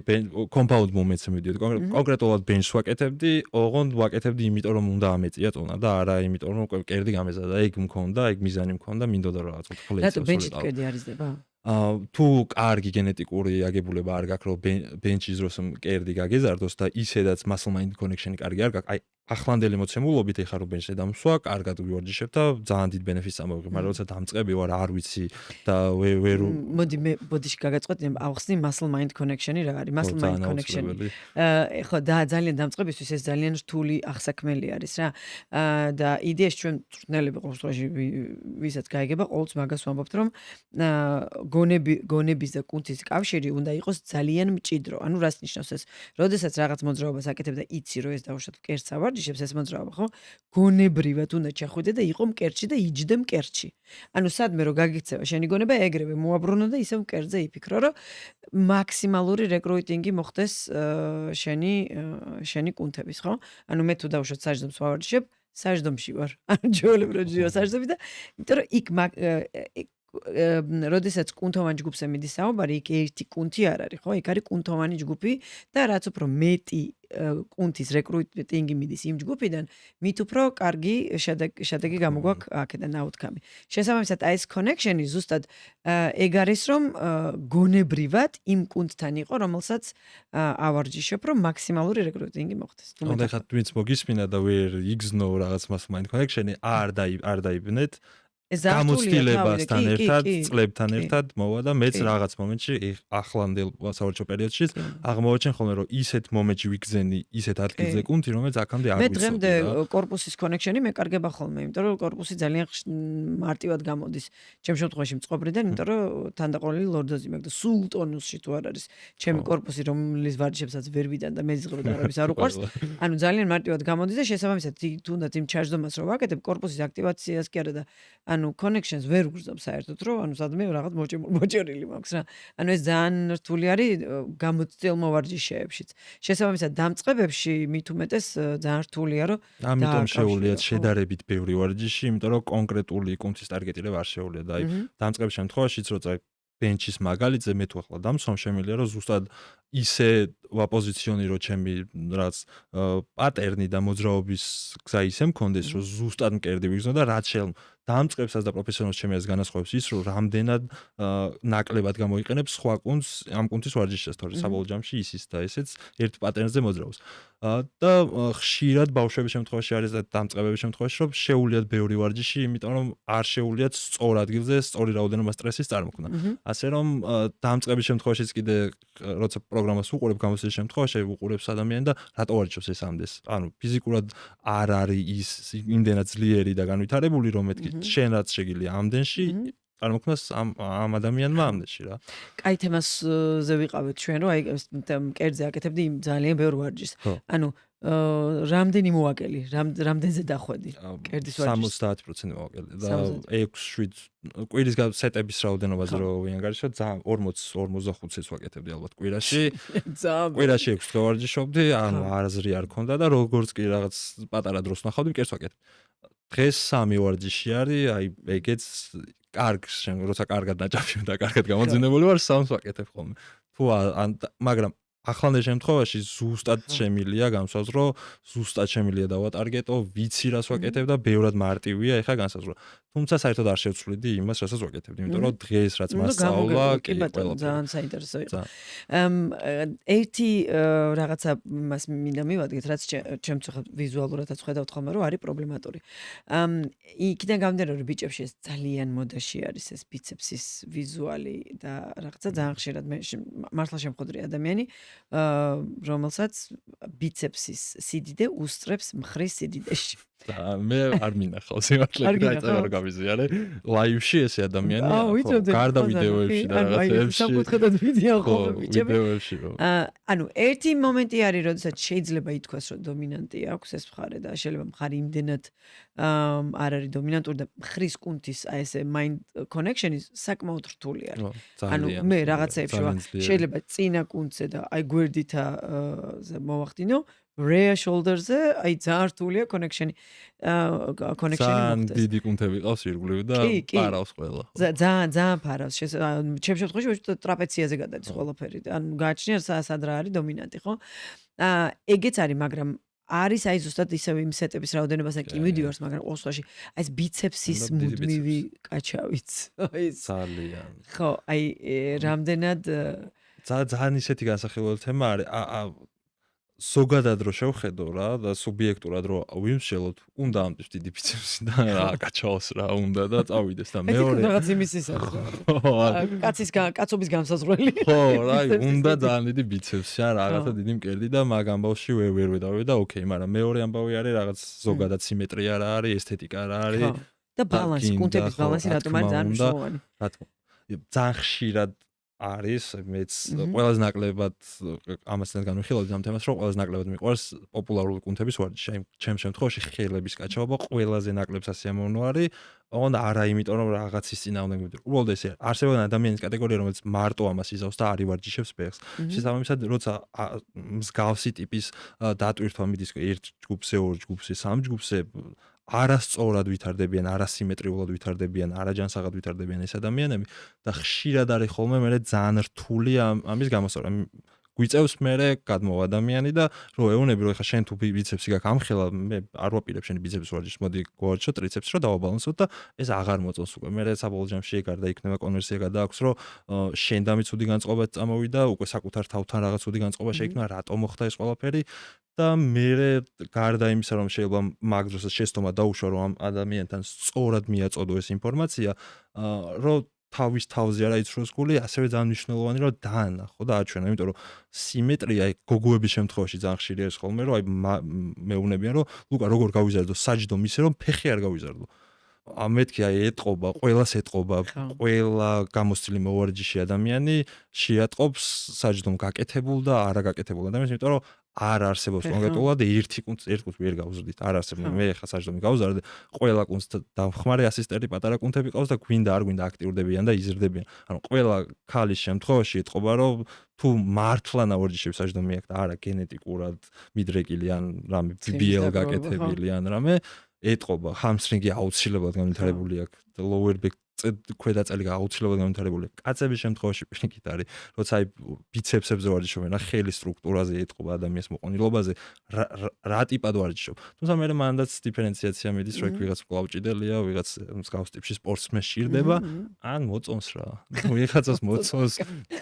კომპაუნდ მომენტს მივდიოდი. კონკრეტულად ბენჩს ვაკეთებდი, ოღონდ ვაკეთებდი იმიტომ რომ უნდა ამეწია წონა და არა იმიტომ რომ კერდი გამეზადა. ეგ მქონდა, ეგ მიზანი მქონდა, მინდოდა რომ რაღაც ფლექს. რატო ბენჩში კერდი არიზდება? თუ კარგი გენეტიკური აგებულება არ გაქვს, რომ ბენჩის დროს მკერდი გაგეზარდოს და ისედაც muscle mind connection-ი კარგი არ გაქვს, აი ახლანდელი მოცემულობით ეხა რომ ბენჩზე დამსვა, კარგად ვიوارჯიშებ და ძალიან დიდ ბენეფიტს ამოვიღებ, მაგრამ როცა დამწყები ვარ, არ ვიცი და ვერ მოდი მე ბოდიში გაგაწყვეტ, ავხსნი muscle mind connection-ი რა არის? muscle mind connection. ხო, და ძალიან დამწყებისთვის ეს ძალიან რთული აღსაქმელი არის რა. და იდეაში ჩვენ მწვრთნელები ყოველ შემთხვევაში ვისაც გაიგება, ყოველთვის მაგას ვამბობთ, რომ გონების და კუნთის კავშირი უნდა იყოს ძალიან მჭიდრო. ანუ რას ნიშნავს ეს? როდესაც რაღაც მოძრაობას აკეთებ და იცი რომ ეს დაუშვათ მკერდს ავარჯიშებს ეს მოძრაობა, ხო? გონებრივად უნდა ჩახვიდე და იყო მკერდში და იჯდე მკერდში. ანუ სადმე რომ გაგიქცევა შენი გონება, ეგრევე მოაბრუნო და ისევ მკერდზე იფიქრო, რომ მაქსიმალური რეკრუიტინგი მოხდეს შენი კუნთების, ხო? ანუ მე თუ დაუშვათ საჯდომს ვავარჯიშებ, საჯდომში ვარ. ანუ ჯოლებრო ჯიო საჯდომი და იმიტომ რომ იქ როდესაც კუნთოვან ჯგუფზე მიდის საუბარი, იქ ერთი კუნთი არ არის, ხო? იქ არის კუნთოვანი ჯგუფი და რაც უფრო მეტი კუნთის რეკრუიტინგი მიდის იმ ჯგუფიდან, მით უფრო კარგი შედეგი გამოგვაქვს აქედან აუთკამი. შესაბამისად, აი ეს connection-ი ზუსტად ეგ არის, რომ გონებრივად იმ კუნთთან იყო, რომელსაც ავარჯიშებ, რომ მაქსიმალური რეკრუიტინგი მოხდეს. თუმცა ხა twins მოგისმინა და ვერ იგზნო რაღაც muscle mind connection-ი, არ დაიბნეთ. გამოცდილებასთან ერთად, წლებთან ერთად მოვა და მეც რაღაც მომენტში ახლანდელ სავარჯიშო პერიოდში აღმოვაჩენ ხოლმე რომ ისეთ მომენტში ვიგზენი ისეთ ადგილზე კუნთი რომელიც აქამდე არ ვიცოდი. მე დღემდე კორპუსის კონექშენი მეკარგება ხოლმე, იმიტომ რომ კორპუსი ძალიან მარტივად გამოდის. ჩემ შემთხვევაში მწყობრიდან, იმიტომ რომ თანდაყოლილი ლორდოზი მაქვს და სულ ტონუსში თუ არ არის ჩემი კორპუსი რომლის ვარჯიშებსაც ვერ ვიდან და მეზიღრო და არავის არ უყვარს. ანუ ძალიან მარტივად გამოდის და შესაბამისად თუნდაც იმ ჩაჯდომას რო ვაკეთებ, კორპუსის აქტივაციას კი არა და ანუ connections ვერ ვგრძნობ საერთოდ რომ ანუ სადმე რაღაც მოჭერილი მაქვს რა. ანუ ეს ძალიან რთული არის გამოცდილ მოვარჯიშეებშიც. შესაბამისად დამწყებებში მით უმეტეს ძალიან რთულია რომ ამიტომ შეუულიათ შედარებით ბევრი ვარჯიში, იმიტომ რომ კონკრეტული კუნთის ტარგეტირება არ შეუულიათ. აი დამწყების შემთხვევაშიც როცა ბენჩის მაგალითზე მე თუ ახლა დამსვამ შემიძლია რომ ზუსტად ისე ვაპოზიციონირო ჩემი რაც პატერნი და მოძრაობის გზა ისე მქონდეს რომ ზუსტად მკერდი ვიგზნო და რაც შეიძლება დამწყებსაც და პროფესიონალს ჩემი აზრით განასხვავებს ის რომ რამდენად ნაკლებად გამოიყენებს სხვა კუნთს ამ კუნთის ვარჯიშს თორე საბოლოო ჯამში ისიც და ესეც ერთ პატერნზე მოძრაობს და ხშირად ბავშვების შემთხვევაში არის და დამწყებების შემთხვევაში რომ შეუულიათ ბევრი ვარჯიში იმიტომ რომ არ შეუულიათ სწორ ადგილზე სწორი რაოდენობა სტრესის წარმოქმნა ასე რომ დამწყების შემთხვევაშიც კიდე როცა პროგრამას უყურებ გამოცდილების შემთხვევაში უყურებს ადამიანი და რატო ვარჯიშობს ეს ამდენს ანუ ფიზიკურად არ არის ის იმდენად ძლიერი და განვითარებული რომ მეთქი შენ რაც შეგიძლია ამდენში წარმოქმნას ამ ადამიანმა ამდენში რა. კაი თემასზე ვიყავით ჩვენ რომ აი მკერდზე აკეთებდი ძალიან ბევრ ვარჯიშს. ანუ რამდენი მოვაკელი, რამდენზე დახვედი მკერდის ვარჯიშს? 70% მოვაკელი და 6-7 კვირის სეტების რაოდენობაზე რო ვიანგარიშო ძალიან 40-45-ს ვაკეთებდი ალბათ კვირაში. კვირაში 6 დღე ვარჯიშობდი, ანუ აზრი არ ქონდა და როგორც კი რაღაც პატარა დროს ნახავდი მკერდს ვაკეთებ. დღეს 3 ვარჯიში არის, აი ეგეც კარგს, როცა კარგად დაჭაფი და კარგად გამოძინებული ვარ, 3-ს ვაკეთებ ხოლმე. თუ მაგრამ ახლანდელ შემთხვევაში ზუსტად შემილია განსაზღვრო, ზუსტად შემილია დავატარგეტო, ვიცი რას ვაკეთებ და ბევრად მარტივია ეხა განსაზღვრო. თუმცა საერთოდ არ შევცვლიდი იმას, რასაც ვაკეთებდი, იმიტომ რომ დღეს რაც მასწავლა, კი ბატონო, ძალიან საინტერესო იყო. ერთი რაღაცა მას მინდა მივადგეთ, რაც ჩემს ვიზუალურადაც ხედავთ ხოლმე, რომ არის პრობლემატური. იქიდან გამომდინარე, რომ ბიჭებში ეს ძალიან მოდაში არის ეს ბიცეპსის ვიზუალი და რაღაცა ძალიან ხშირად მე მართლა შემხოდრი ადამიანი რომელსაც ბიცეპსის სიდიდე უსწრებს მხრის სიდიდეში. და მე არ მინახავს იმართლა დაიწყება რომ გავიზიარე ლაივში ესე ადამიანი გარდა ვიდეოებში და რაღაცებში საკუთხედად ვიდეო ხოლმე ბიჭები ვიდეოებში რომ ანუ ერთი მომენტი არის როდესაც შეიძლება ითქვას რომ დომინანტი აქვს ეს მხარე და შეიძლება მხარი იმდენად არ არის დომინანტური და მხრის კუნთის აი ესე mind connection-ი საკმაოდ რთული არის ანუ მე რაღაცეებში შეიძლება წინა კუნთზე და აი გვერდითა მოვახდინო rear shoulder-ზე აი ძალიან რთულია connection-ი მოხდეს. დიდი კუნთები ყავს ირგვლივ და პარავს ყველა. ძალიან პარავს. ჩემ შემთხვევაში ტრაპეციაზე გადადის ყველაფერი. ანუ გააჩნია სად რა არის დომინანტი, ხო? ეგეც არის, მაგრამ არის აი ზუსტად ისევ იმ სეტების რაოდენობასთან კი მივდივართ, მაგრამ ყოველ შემთხვევაში აი ეს ბიცეპსის მუდმივი კაჩავიც. ძალიან. ხო, აი რამდენად ძალიან ისეთი განსახილველი თემა არის. ზოგადად რო შევხედო რა და სუბიექტურად რო ვიმსჯელოთ, უნდა ამტვირთოს დიდი ბიცეპსი და რა აკაჩაოს რა უნდა და წავიდეს და მეორე რაღაც იმის ის არის რა. კაცობის განსაზღვრელი. ხო, რა, უნდა ძალიან დიდი ბიცეპსი რა, რაღაცა დიდი მკერდი და მაგ ამბავში ვერ ვედავე და ოკეი, მაგრამ მეორე ამბავი არის რაღაც ზოგადად სიმეტრია რა არის, ესთეტიკა რა არის. და ბალანსი, კუნთების ბალანსი რატომ არის ძალიან მნიშვნელოვანი. ძალიან ხშირად არის მეც ყველაზე ნაკლებად ამასთან განვიხილავთ ამ თემას, რომ ყველაზე ნაკლებად მიყვარს პოპულარული კუნთების ვარჯიში. აი, ჩემს შემთხვევაში ხელების კაჩაობა ყველაზე ნაკლებ სასიამოვნო არის, ოღონდ არა იმიტომ რომ რაღაცის წინააღმდეგ. უბრალოდ ეს არსებობს ადამიანის კატეგორია, რომელიც მარტო ამას იზავს და არ ივარჯიშებს ფეხს. შესაბამისად, როცა მსგავსი ტიპის დატვირთვა მიდის ერთ ჯგუფზე, ორ ჯგუფზე, სამ ჯგუფზე არასწორად ვითარდებიან, არასიმეტრიულად ვითარდებიან, არაჯანსაღად ვითარდებიან ეს ადამიანები და ხშირად არის ხოლმე მე ძალიან რთული ამის გამოსწორება. გვიწევს მე გადმოვა ადამიანი და რო ეუნები რომ ეხა შენ თუ ბიცეპსი გაქვს ამხელა მე არ ვაპირებ შენი ბიცეპს ვარჯიშს, მოდი გავარჯიშო ტრიცეპს რომ დავაბალანსოთ და ეს აღარ მოწონს უკვე. მე საბოლოო ჯამში ეგარ და იქნება კონვერსია გადააქვს რომ შენ დამიცუდი განწყობა წამოვიდა, უკვე საკუთარ თავთან რაღაც უდი განწყობა შეიქმნა, რატომ მოხდა ეს ყველაფერი და მე გარდა იმისა რომ შეიძლება მაგ დროსაც შეცდომა დაუშვა რომ ამ ადამიანთან სწორად მიაწოდო ეს ინფორმაცია, რომ თავის თავზე არა იცროს გული, ასევე ძალიან მნიშვნელოვანი რომ დაანახო და აჩვენო, იმიტომ რომ სიმეტრია გოგოების შემთხვევაში ძალიან ხშირი არის ხოლმე, რომ აი მეუბნებიან რომ ლუკა როგორ გავიზარდო საჯდომ ისე რომ ფეხი არ გავიზარდო. მეთქი აი ეტყობა, ყველას ეტყობა, ყველა გამოცდილი მოვარჯიში ადამიანი შეატყობს საჯდომ გაკეთებულ და არა გაკეთებულ ადამიანს, იმიტომ რომ არ არსებობს კონკრეტულად ერთი კუნთს ვერ გავზრდით. არ არსებობს. მე ხა საჯდომი გავზარდე, ყველა კუნთს დამხმარე ასისტენტი პატარა კუნთები ყავს და გვინდა არ გვინდა აქტიურდებიან და იზრდებიან. ანუ ყველა ქალის შემთხვევაში ეტყობა რომ თუ მართლა ნავარჯიშებს საჯდომი აქვს და არა გენეტიკურად მიდრეკილი ან რამე BBL გაკეთებული ან რამე ეტყობა ჰამსტრინგი აუცილებლად განვითარებული აქვს და lower back ქვედა წელი აუცილებლად განვითარებული აქვს. კაცების შემთხვევაში პირიქით არის, როცა აი ბიცეპსებზე ვარჯიშობენ, რა ხელის სტრუქტურაზე ეტყობა ადამიანის მოყონილობაზე, რა ტიპად ვარჯიშობ. თუმცა მე მანდაც დიფერენციაცია მიდის, რომ იქ ვიღაც კლავჭიდელია, ვიღაც მსგავს ტიპში სპორტსმენი სჭირდება, ან მოწონს რა. ვიღაცას მოწონს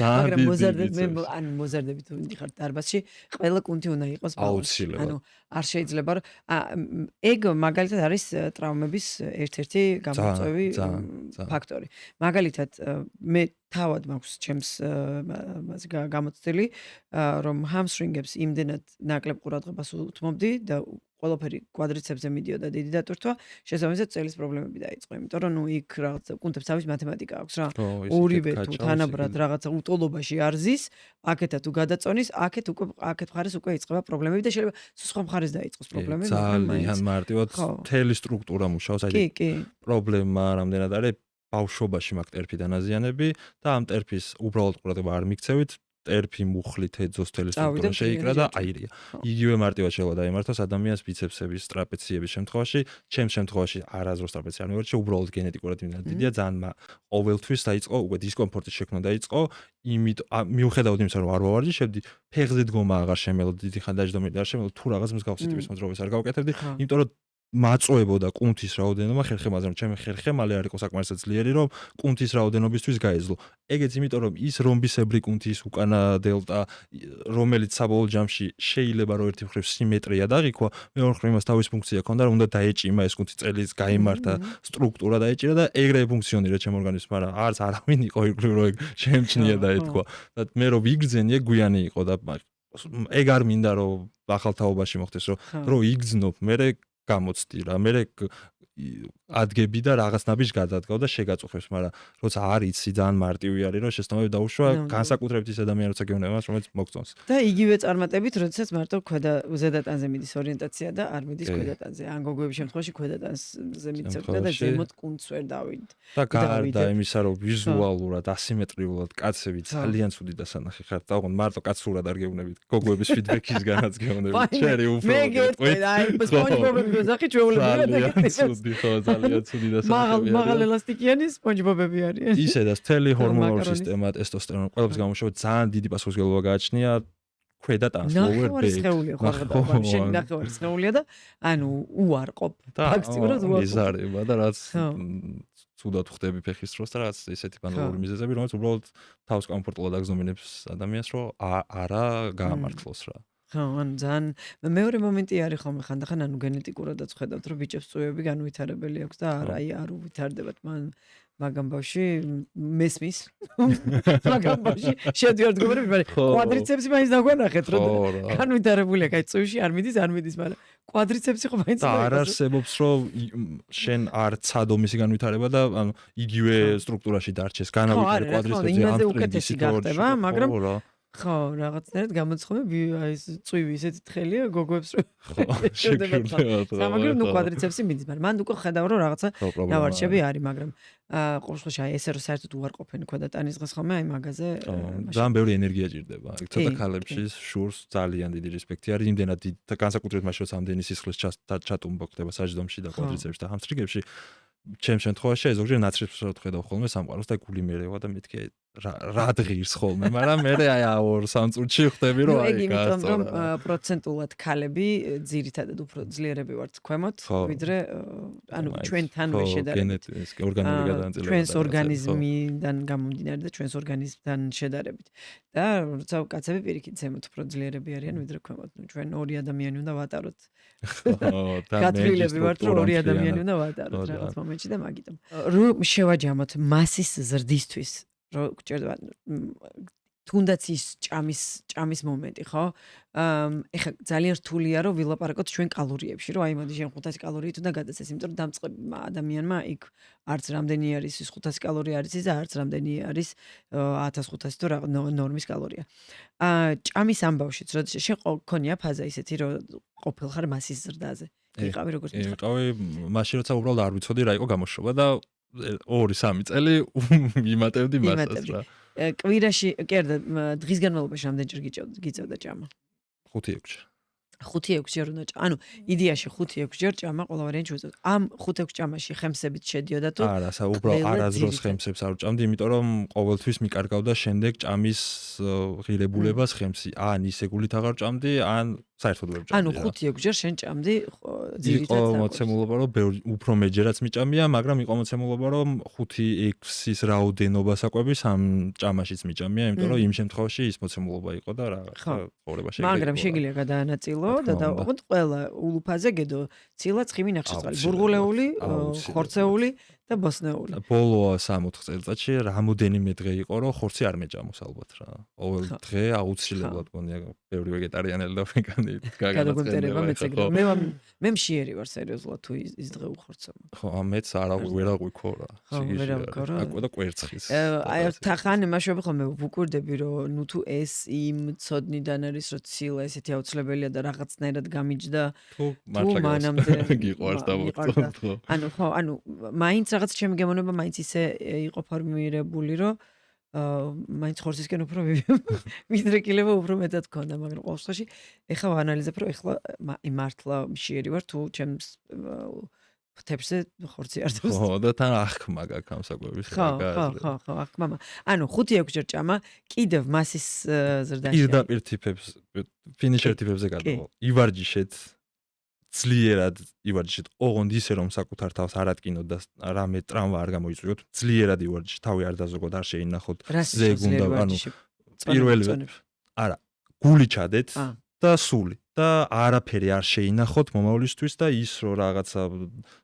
ძალიან დიდი. ან მოზარდებით ვიდიხართ დარბაზში, ყველა კუნთი უნდა იყოს ბალანსში. ანუ არ შეიძლება რომ ეგ მაგალითად არის ტრავმების ერთ-ერთი გამოწვევი ფაქტორი. მაგალითად მე თავად მაქვს ჩემს გამოცდილი რომ ჰამსტრინგებს იმდენად ნაკლებ ყურადღებას უთმობდი და ყველაფერი კვადრიცეპზე მიდიოდა დიდი დატვირთვა, შესაბამისად წელის პრობლემები დაიწყო, იმიტომ რომ ნუ იქ რაღაც კუნთებს თავის მათემატიკა აქვს რა. ორივე თუ თანაბრად რაღაცა უტოლობაში არ ზის, აქეთა თუ გადაწონის, აქეთ მხარეს უკვე იწყება პრობლემები და შეიძლება სხვა მხარეს დაიწყოს პრობლემები. ძალიან მარტივად მთელი სტრუქტურა მუშაობს, აი პრობლემა რამდენად არის ბავშვობაში მაგ ტერფიდან აზიანები და ამ ტერფის უბრალოდ ყურადღება არ მიქცევით, ტერფი მუხლით ეძოს თელი სტრუქტურა შეიკრა და აირია. იგივე მარტივად შეიძლება დაიმართოს ადამიანს ბიცეპსების, ტრაპეციების შემთხვევაში, ჩემს შემთხვევაში არაზრუს ტრაპეცია არ მივარჯიშე, უბრალოდ გენეტიკურად იმდენადია, ძალიან ყოველთვის დაიწყო, უკვე დისკომფორტის შექმნა დაიწყო, მიუხედავად იმისა, რომ არ ვავარჯიშებდი, ფეხზე დგომა აღარ შემელოდი, დიდი ხანი დაждდომილი არ შემელოდი, თუ რაღაც მსგავსი ტიპის მოძრაობას არ გავუკეთებდი, იმიტომ რომ მაწვევებოდა კუნთის რაოდენობა ხერხემაზე, რომ ჩემი ხერხემალე არ იყო საკმარისად ძლიერი, რომ კუნთის რაოდენობისთვის გაეძლო. ეგეც იმიტომ, რომ ის რომბისებრი კუნთის უკანა დელტა, რომელიც საბოლოო ჯამში შეიძლება რომ ერთი მხრივ სიმეტრია დაღიქვა, მეორე მხრივ იმას თავის ფუნქცია ჰქონდა, რომ უნდა დაეჭიმა ეს კუნთი წელის გაიმართა, სტრუქტურა დაეჭირა და ეგრევე ფუნქციონირა ჩემ ორგანიზმს, მაგრამ არც არავინ იყო ირგვლივ რომ ეგ შემჩნია და ეთქვა. და მე რომ ვიგრძენი, ეგ გვიანი იყო და ეგ არ მინდა რომ ახალთაობაში მოხდეს, რომ იგრძნობ, მე გამოცდი რა, მე ადგები და რაღაც ნაბიჯს გადადგავ და შეგაწუხებს, მაგრამ როცა არ იცი ძალიან მარტივი არის, რომ შეცდომები დაუშვა, განსაკუთრებით ის ადამიანი როცა გეუბნება მას, რომელიც მოგწონს. და იგივე წარმატებით, როდესაც მარტო ზედატანზე მიდის ორიენტაცია და არ მიდის ქვედატანზე. ან გოგოების შემთხვევაში ქვედატანზე მიცევდა და ზემოთ კუნთს ვერ დავიდ. და გარდა იმისა, რომ ვიზუალურად, ასიმეტრიულად კაცები ძალიან ცუდი დასანახი ხართ, და ოღონდ მარტო კაცურად არ გეუბნებით, გოგოების ფიდბექისგანაც გეუბნებით. შერი უფრო. მე გეტყვი, აი, სპონჯბობები გზახი ჩვეულებრივად ცუდი ხო, ძალიან ცუდი დასახელია. მაღალ ელასტიკიანი სპონჯბობები არიან. ისედაც მთელი ჰორმონული სისტემა, ტესტოსტერონი, ყველაფერს გამომშოვეთ, ძალიან დიდი პასუხისმგებლობა გააჩნია ქვედატანს, lower back. ნახევარი ხოლმე შენ ნახევარი სხეულია და ანუ უარყოფ. ფაქტიურად უარყოფ. იზარება და რაც ცუდად ხდები ფეხის დროს და რაც ესეთი ბანალური მიზეზები, რომელიც უბრალოდ თავს კომფორტულად აგზნობინებს ადამიანს, რომ არა გაამართლოს რა. ხო, ანუ ძალიან მეორე მომენტი არის ხოლმე ხანდახან ანუ გენეტიკურადაც ხედავთ რომ ბიჭებს წვევები განვითარებელი აქვს და აი არ უვითარდებათ მაგამ ბავში მესმის მაგამ ბავში შედიოდნენ გობერები მაგრამ კვადრიცეპსი მაინც დაგვანახეთ რომ განვითარებული აქვს აი წვევში არ მიდის მაგრამ კვადრიცეპსი ხო მაინც და არ არსებობს რომ შენ არ ცადო მისი განვითარება და ანუ იგივე სტრუქტურაში დარჩეს განავითარე კვადრიცეპსი ამ უკეთესი გახდება მაგრამ ხო, რაღაცნაირად გამოცხობები აი ეს წვივი ისეთი თხელია გოგოებს რომ შეგვიძლია. მაგრამ ნუ კვადრიცეპსი მიდის, მაგრამ მან უკვე ხედავ რომ რაღაცა ნავარჩები არის, მაგრამ ყოველ შემთხვევაში აი ესე რომ საერთოდ უარყოფენ ქვედა ტანის დღეს ხოლმე აი მაგაზე ძალიან ბევრი ენერგია ჭირდება. ცოტა ქალებში შურს ძალიან დიდი რესპექტი არის იმდენად განსაკუთრებით მაშინ რომ ამდენი სისხლის ჩატუმბო ხდება საჯდომში და კვადრიცეპსში და ჰამსტრინგებში ჩემ შემთხვევაში ეს ზოგჯერ ნაცრებს ვხედავ ხოლმე სამყაროს და გული მერევა და მეთქი რა დღირს ხოლმე, მაგრამ მე აი 2-3 წუთში ხვდები რომ აი იმიტომ რომ პროცენტულად ქალები ძირითადად უფრო ძლიერები ვართ ქვემოთ, ვიდრე ანუ ჩვენთანვე შედარებით. ორგანული გადაანაწილება. ჩვენს ორგანიზმიდან გამომდინარე და ჩვენს ორგანიზმთან შედარებით. და როცა კაცები პირიქით ზემოთ უფრო ძლიერები არიან ვიდრე ქვემოთ. ნუ ჩვენ ორი ადამიანი უნდა ვატაროთ. გათვლილები ვართ რომ ორი ადამიანი უნდა ვატაროთ რაღაც მომენტში და მაგიტომ. რომ შევაჯამოთ მასის ზრდისთვის რომ გჭირდება თუნდაც ის ჭამის მომენტი, ხო? ეხლა ძალიან რთულია რომ ვილაპარაკოთ ჩვენ კალორიებში, რომ აი მოდი შენ 500 კალორიით უნდა გადაცეს, იმიტომ რომ დამწყებმა ადამიანმა იქ არც რამდენი არის ის 500 კალორია არის ის და არც რამდენი არის 1500 თუ რა ნორმის კალორია. ჭამის ამბავშიც, როდის შენ გქონია ფაზა ისეთი, რომ ყოფილ ხარ მასის ზრდაზე. იყავი როგორც მითხარ. იყავი მაშინ როცა უბრალოდ არ ვიცოდი რა იყო გამოშვება და 2-3 წელი იმატებდი მასას რა. კვირაში, კი არა, დღის განმავლობაში რამდენჯერ გიწევდა ჭამა? 5-6. 5-6 ჯერ უნდა ჭამა. ანუ იდეაში 5-6 ჯერ ჭამა ყველა ვარიანტში უწევთ. ამ 5-6 ჭამაში ხემსებით შედიოდა თუ? არა, უბრალოდ არაზროს ხემსებს არ ვჭამდი, იმიტომ რომ ყოველთვის მიკარგავდა შემდეგ ჭამის ღირებულებას ხემსი. ან ისეგულით აღარ ჭამდი, ან საერთოდ ვერ ჭამდი. ანუ 5-6 ჯერ შენ ჭამდი ძირითადად. იყო მოცემულობა რომ უფრო მეჯერაც მიჭამია, მაგრამ იყო მოცემულობა რომ 5-6-ის რაოდენობა საკვების ამ ჭამაშიც მიჭამია, იმიტომ რომ იმ შემთხვევაში ის მოცემულობა იყო და რაღაცა ცხოვრება შეიძლება. მაგრამ შეგიძლია გადაანაწილო და დავაყოთ ყველა ულუფაზე გედო ცილა ცხიმი ნახშირწყალი, ბურღულეული, ხორცეული და ბოსნეული. ბოლო 60 წელიწადში რამოდენიმე დღე იყო რომ ხორცი არ მეჭამოს ალბათ რა. ყოველ დღე აუცილებლად გონია ბევრი ვეგეტარიანელი და ვეგანი გადაგგვტერება მეცეკრა. მე მშიერი ვარ სერიოზულად თუ ის დღე უხორცო. ხო, მეც ვერ აღვიქო რა. აკვა და კვერცხის. აი თხან იმაშობი ხოლმე ვუკვირდები რომ ნუ თუ ეს იმ ცოდნიდან არის რომ ცილა ესეთი აუცილებელია და რაღაცნაირად გამიჯდა თუ მანამდე გიყვარს და მოხდა. ანუ ხო, ანუ მაინც რაღაც ჩემი გემოვნება მაინც ისე იყო ფორმირებული რომ მაინც ხორცისკენ უფრო მიდრეკილება უფრო მეტად ქონდა, მაგრამ ყოველ შემთხვევაში ეხლა ვანალიზებ რომ ეხლა მართლა მშიერი ვარ თუ ჩემს ფთებზე ხორცი არ დავს. ხო, და თან აღქმა გაქვს ამ საკვების რა. ხო, აღქმა. ანუ 5-6 ჯერ ჭამა კიდევ მასის ზრდაში. პირდაპირ ტიპებს, ფინიშერ ტიპებზე გადავალ. ივარჯიშეთ ძლიერად ივარჯიშეთ, ოღონდ ისე რომ საკუთარ თავს არ ატკინოთ და რამე ტრამვა არ გამოიწვიოთ, ძლიერად ივარჯიშეთ, თავი არ დაზოგოთ, არ შეინახოთ, ზეგუნდა, ანუ პირველი არა, გული ჩადეთ და სული და არაფერი არ შეინახოთ მომავლისთვის და ის რომ რაღაცა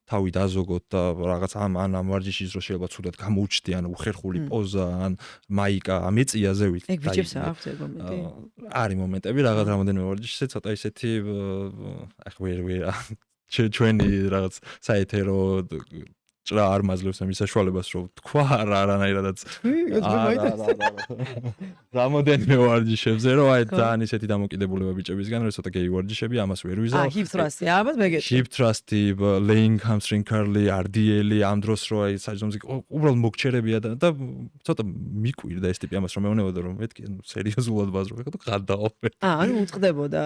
თავი დაზოგოთ და რაღაც ამ ვარჯიშის რო შეიძლება ცუდად გამოუჩნდი, ან უხერხული პოზა, ან მაიკა ამეწია ზევით. ეგ ბიჭებს აქვს ეგ მომენტი. არის მომენტები რაღაც რამოდენიმე ვარჯიშზე ცოტა ისეთი ვერ ჩვენი რაღაც საეთერო ჭრა არ მაძლევს ამ საშუალებას რომ თქვა არანაირადაც რამოდენიმე ვარჯიშებზე რომ აი ძალიან ისეთი დამოკიდებულება ბიჭებისგან რომ ცოტა გეი ვარჯიშები ამას ვერ ვიზავ. hip thrust-ი ამას მეგეთი. hip thrust-ი, laying hamstring curl-ი, RDL-ი ამ დროს რო აი საჯდომზე უბრალოდ მოგჩერებია და ცოტა მიკვირდა ეს ტიპი ამას რომ მეუბნებოდა რომ მეთქი სერიოზულად ვაზრობ ეხლა და გადაავე. ანუ უწყდებოდა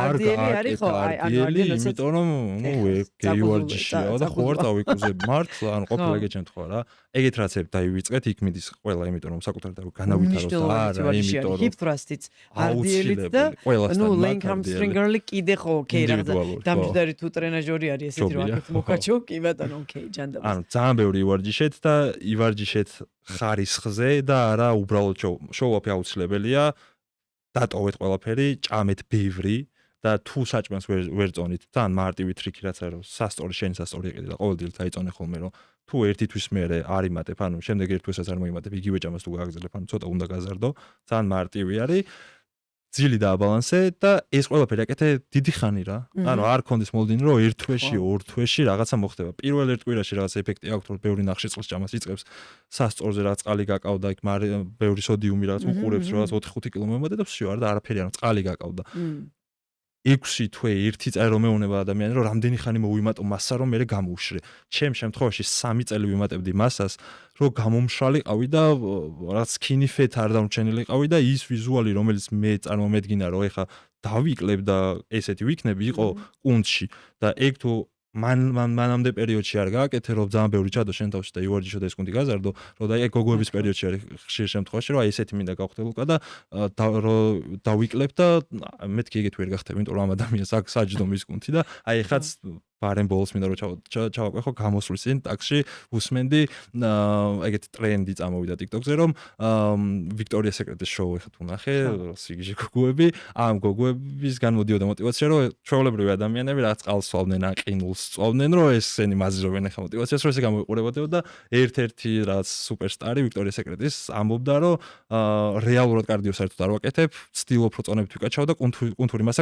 RDL-ი არის ხო აი RDL-ი იმიტომ რომ ნუ გეი ვარჯიშია და ხო არ დავიკუზებ მართ ან ყოფილა ეგეთ შემთხვევა რა. ეგეთ რაცებ დაივიწყეთ, იქ მიდის ყველა, იმიტომ რომ საკუთარ და განავითაროს და არა, იმიტომ რომ hip thrust-იც RDL-იც და ნუ laying hamstring curl-ი კიდე ხო ოკეი რაღაცა დამჯდარი თუ ტრენაჟორი არის ესეთი რომ აქეთ მოკაჩო, კი ბატონო, ოკეი, ჯანდაბა. ანუ ძალიან ბევრი ივარჯიშეთ და ივარჯიშეთ ხარისხზე და არა უბრალოდ შოუ-აფი აუცილებელია. დატოვეთ ყველაფერი, ჭამეთ ბევრი და თუ საჭმელს ვერ წონით, თან მარტივი ტრიკი რაც არის, რომ სასტორი შენი სასტორი იყიდე და ყოველდღიურად გაიწონე ხოლმე, რომ თუ ერთი თვის მერე არ იმატებ, ანუ შემდეგ ერთ თვისაც არ მოიმატებ, იგივე ჭამას თუ გააგრძელებ, ანუ ცოტა უნდა გაზარდო, თან მარტივი არის. ძილი დააბალანსე და ეს ყველაფერი აკეთე დიდი ხანი რა. ანუ არ კონდეს მოლოდინი რომ ერთ თვეში, ორ თვეში რაღაცა მოხდება. პირველ ერთ კვირაში რაღაც ეფექტი აქვს, რომ ბევრი ნახშირწყლის ჭამას იწყებს. სასწორზე რაღაც წყალი გაკავდა, იქ ბევრი სოდიუმი რაღაც უყურებს, რაღაც 4-5 კილო მომატე და всё, არა და არაფერი, ანუ წყალი გაკავდა. 6 თვე ერთი წელი რომ მეუნება ადამიანი, რომ რამდენი ხანი მოვიმატო მასა, რომ მე გამოუშრე. ჩემ შემთხვევაში 3 წელი ვიმატებდი მასას, რომ გამომშრალიყავი და რაღაც skinny fat არ დამრჩენილიყავი და ის ვიზუალი, რომელიც მე წარმომედგინა, რომ ეხა დავიკლებ და ესეთი ვიქნები, იყო კუნთში და ეგ თუ მანამდე პერიოდში არ გააკეთე, რომ ძალიან ბევრი ჩადო შენ თავში და იوارჯიშო და ეს კუნთი გაზარდო, რომ და ეგ გოგოების პერიოდში არის ხშირ შემთხვევაში, რომ აი ესეთი მინდა გავხდელუკა და რომ დავიკლებ და მეთქი ეგეთ ვერ გახდები, იმიტომ რომ ამ ადამიანს აქვს საჯდომის კუნთი და აი ეხაც ბარემ ბოლოს მინდა რომ ჩავაკვეხო გამოსვლის წინ ტაქსში უსმენდი ეგეთი ტრენდი წამოვიდა TikTok-ზე რომ ვიქტორია სეკრეტის შოუ ეხა თუ ნახე სიგიჟე გოგოები ამ გოგოებისგან მოდიოდა მოტივაცია რომ ჩვეულებრივი ადამიანები რაღაც წყალს სწავლდნენ ან ყინულს სწავლდნენ რომ ესენი მაზრობენ ეხა მოტივაციას რომ ესე გამოიყურებოდნენ და ერთ-ერთი რაღაც სუპერსტარი ვიქტორია სეკრეტის ამბობდა რომ რეალურად კარდიო საერთოდ არ ვაკეთებ ცდილობ რომ წონებით ვიკაჩავ და კუნთური მასა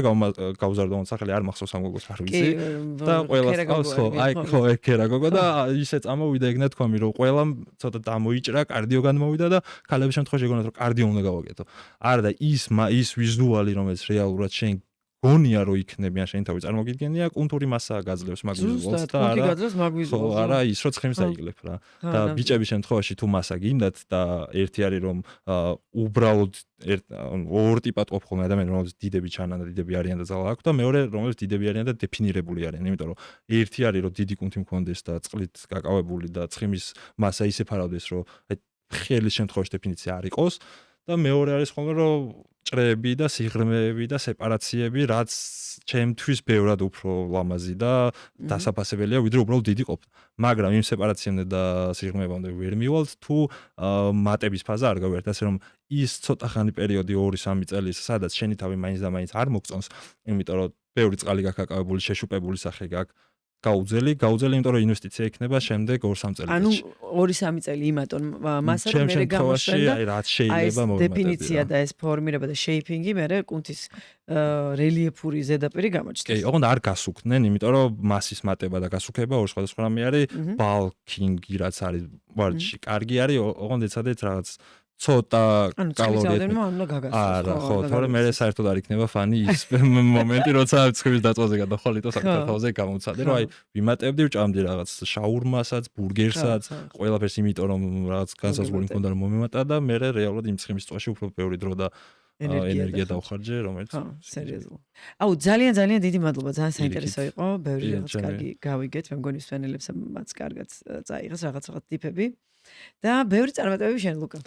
გავზარდო სახელი არ მახსოვს ამ გოგოს არ ვიცი და ყველას ყავს ხო აი ხო ეკერა გოგო და ისე წამოვიდა ეგ ნათქვამი რომ ყველამ ცოტა დამოიჭრა კარდიო განმოვიდა და ქალების შემთხვევაში ეგონათ რომ კარდიო უნდა გავაკეთო არა და ის ვიზუალი რომელიც რეალურად შენ გონია რომ იქნები ან შენ თავი წარმოგიდგენია კუნთური მასა გაძლევს მაგ ვიზუალს და არა ის რო ცხიმს აიგლებ რა და ბიჭების შემთხვევაში თუ მასა გინდათ და ერთი არის რომ უბრალოდ ორ ტიპად ყოფ ხოლმე ადამიანები რომელსაც დიდები ჩანან და დიდები არიან და ძალა აქვს და მეორე რომელსაც დიდები არიან და დეფინირებული არიან იმიტომ რომ ერთი არის რომ დიდი კუნთი მქონდეს და წყლით გაკავებული და ცხიმის მასა ისე ფარავდეს რომ აი ხელის შემთხვევაში დეფინიცია არ იყოს და მეორე არის ხოლმე რომ ჭრეები და სიღრმეები და სეპარაციები რაც ჩემთვის ბევრად უფრო ლამაზი და დასაფასებელია ვიდრე უბრალოდ დიდი ყოფნა მაგრამ იმ სეპარაციამდე და სიღრმეებამდე ვერ მივალთ თუ მატების ფაზა არ გავერთ ასე რომ ის ცოტა ხანი პერიოდი 2-3 წელი სადაც შენი თავი მაინც და მაინც არ მოგწონს იმიტომ რომ ბევრი წყალი გაკავებული შეშუპებული სახე გაქვს გაუძელი, იმიტომ რომ ინვესტიცია იქნება შემდეგ 2-3 წელიწადში. ანუ 2-3 წელი იმატონ მასად მე გამოშვენ და აი რაც შეიძლება მოვიმატებია. დეფინიცია და ეს ფორმირება და შეიპინგი მე კუნთის რელიეფური ზედაპირი გამოჩნდეს. კი, ოღონდ არ გასუქდნენ, იმიტომ რომ მასის მატება და გასუქება ორი სხვადასხვა რამე არის, ბალკინგი რაც არის ვარჯიში. კარგი არის, ოღონდ ეცადეთ რაღაც ცოტა კალორიები. არა, ხო, თორემ მე საერთოდ არ იქნება ფანი ის მომენტი, როცა ცხიმის დაწვაზე გადახვალიტო საკუთარ გამოცადე, რომ აი ვიმატებდი, ვჭამდი რაღაც შაურმასაც, ბურგერსაც, ყველაფერს იმიტომ რომ რაღაც განსაზღვრული მქონდა რომ მომიმატა და მე რეალურად იმ ცხიმის წვაში უფრო ბევრი დრო და ენერგია დავხარჯე, რომელიც სერიოზულად. აუ, ძალიან დიდი მადლობა, ძალიან საინტერესო იყო, ბევრი რაღაც კარგი გავიგეთ, მე მგონი სვენელებს მათ კარგად წაიღეს რაღაც ტიპები და ბევრი წარმატებები შენ ლუკა.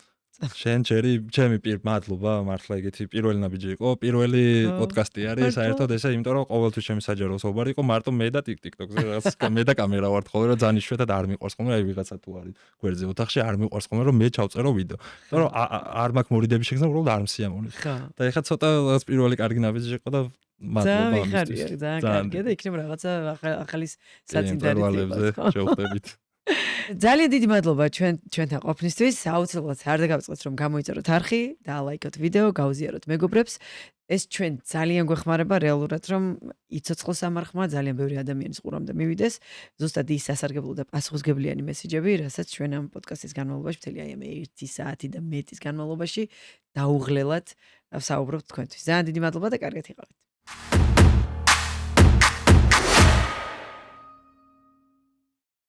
შენ ჩემი მადლობა მართლა ეგეთი პირველი ნაბიჯი იყო პირველი პოდკასტი არის საერთოდ ესე იმიტომ რომ ყოველთვის ჩემი საჯარო საუბარი იყო მარტო მე და TikTok-ზე რაღაც მე და კამერა ვარ ხოლმე რომ ძალიან იშვიათად არ მიყვარს ხოლმე აი ვიღაცა თუ არის გვერდზე ოთახში არ მიყვარს ხოლმე რომ მე ჩავწერო ვიდეო იმიტომ რომ არ მაქვს მორიდების შეგრძნა უბრალოდ არ მსიამოვნე და ეხლა ცოტა რაღაც პირველი კარგი ნაბიჯი იყო და მადლობა ამისთვის ძალიან კარგია და იქნება რაღაცა ახალი საწინდარი შევხვდებით ძალიან დიდი მადლობა ჩვენთან ყოფნისთვის. აუცილებლად არ დაგავიწყოთ რომ გამოიწეროთ არხი და ლაიქოთ ვიდეო, გაუზიაროთ მეგობრებს. ეს ჩვენ ძალიან გვეხმარება რეალურად რომ იცოცხლოს ამარხმა ძალიან ბევრი ადამიანის ყურამდე მივიდეს. ზუსტად ის სასარგებლო და პასუხისგებლიანი მესიჯები, რასაც ჩვენ ამ პოდკასტის განმავლობაში მთელი აი ამ 1 საათი და მეტის განმავლობაში დაუღლელად ვსაუბრობთ თქვენთვის. ძალიან დიდი მადლობა და კარგად იყავით.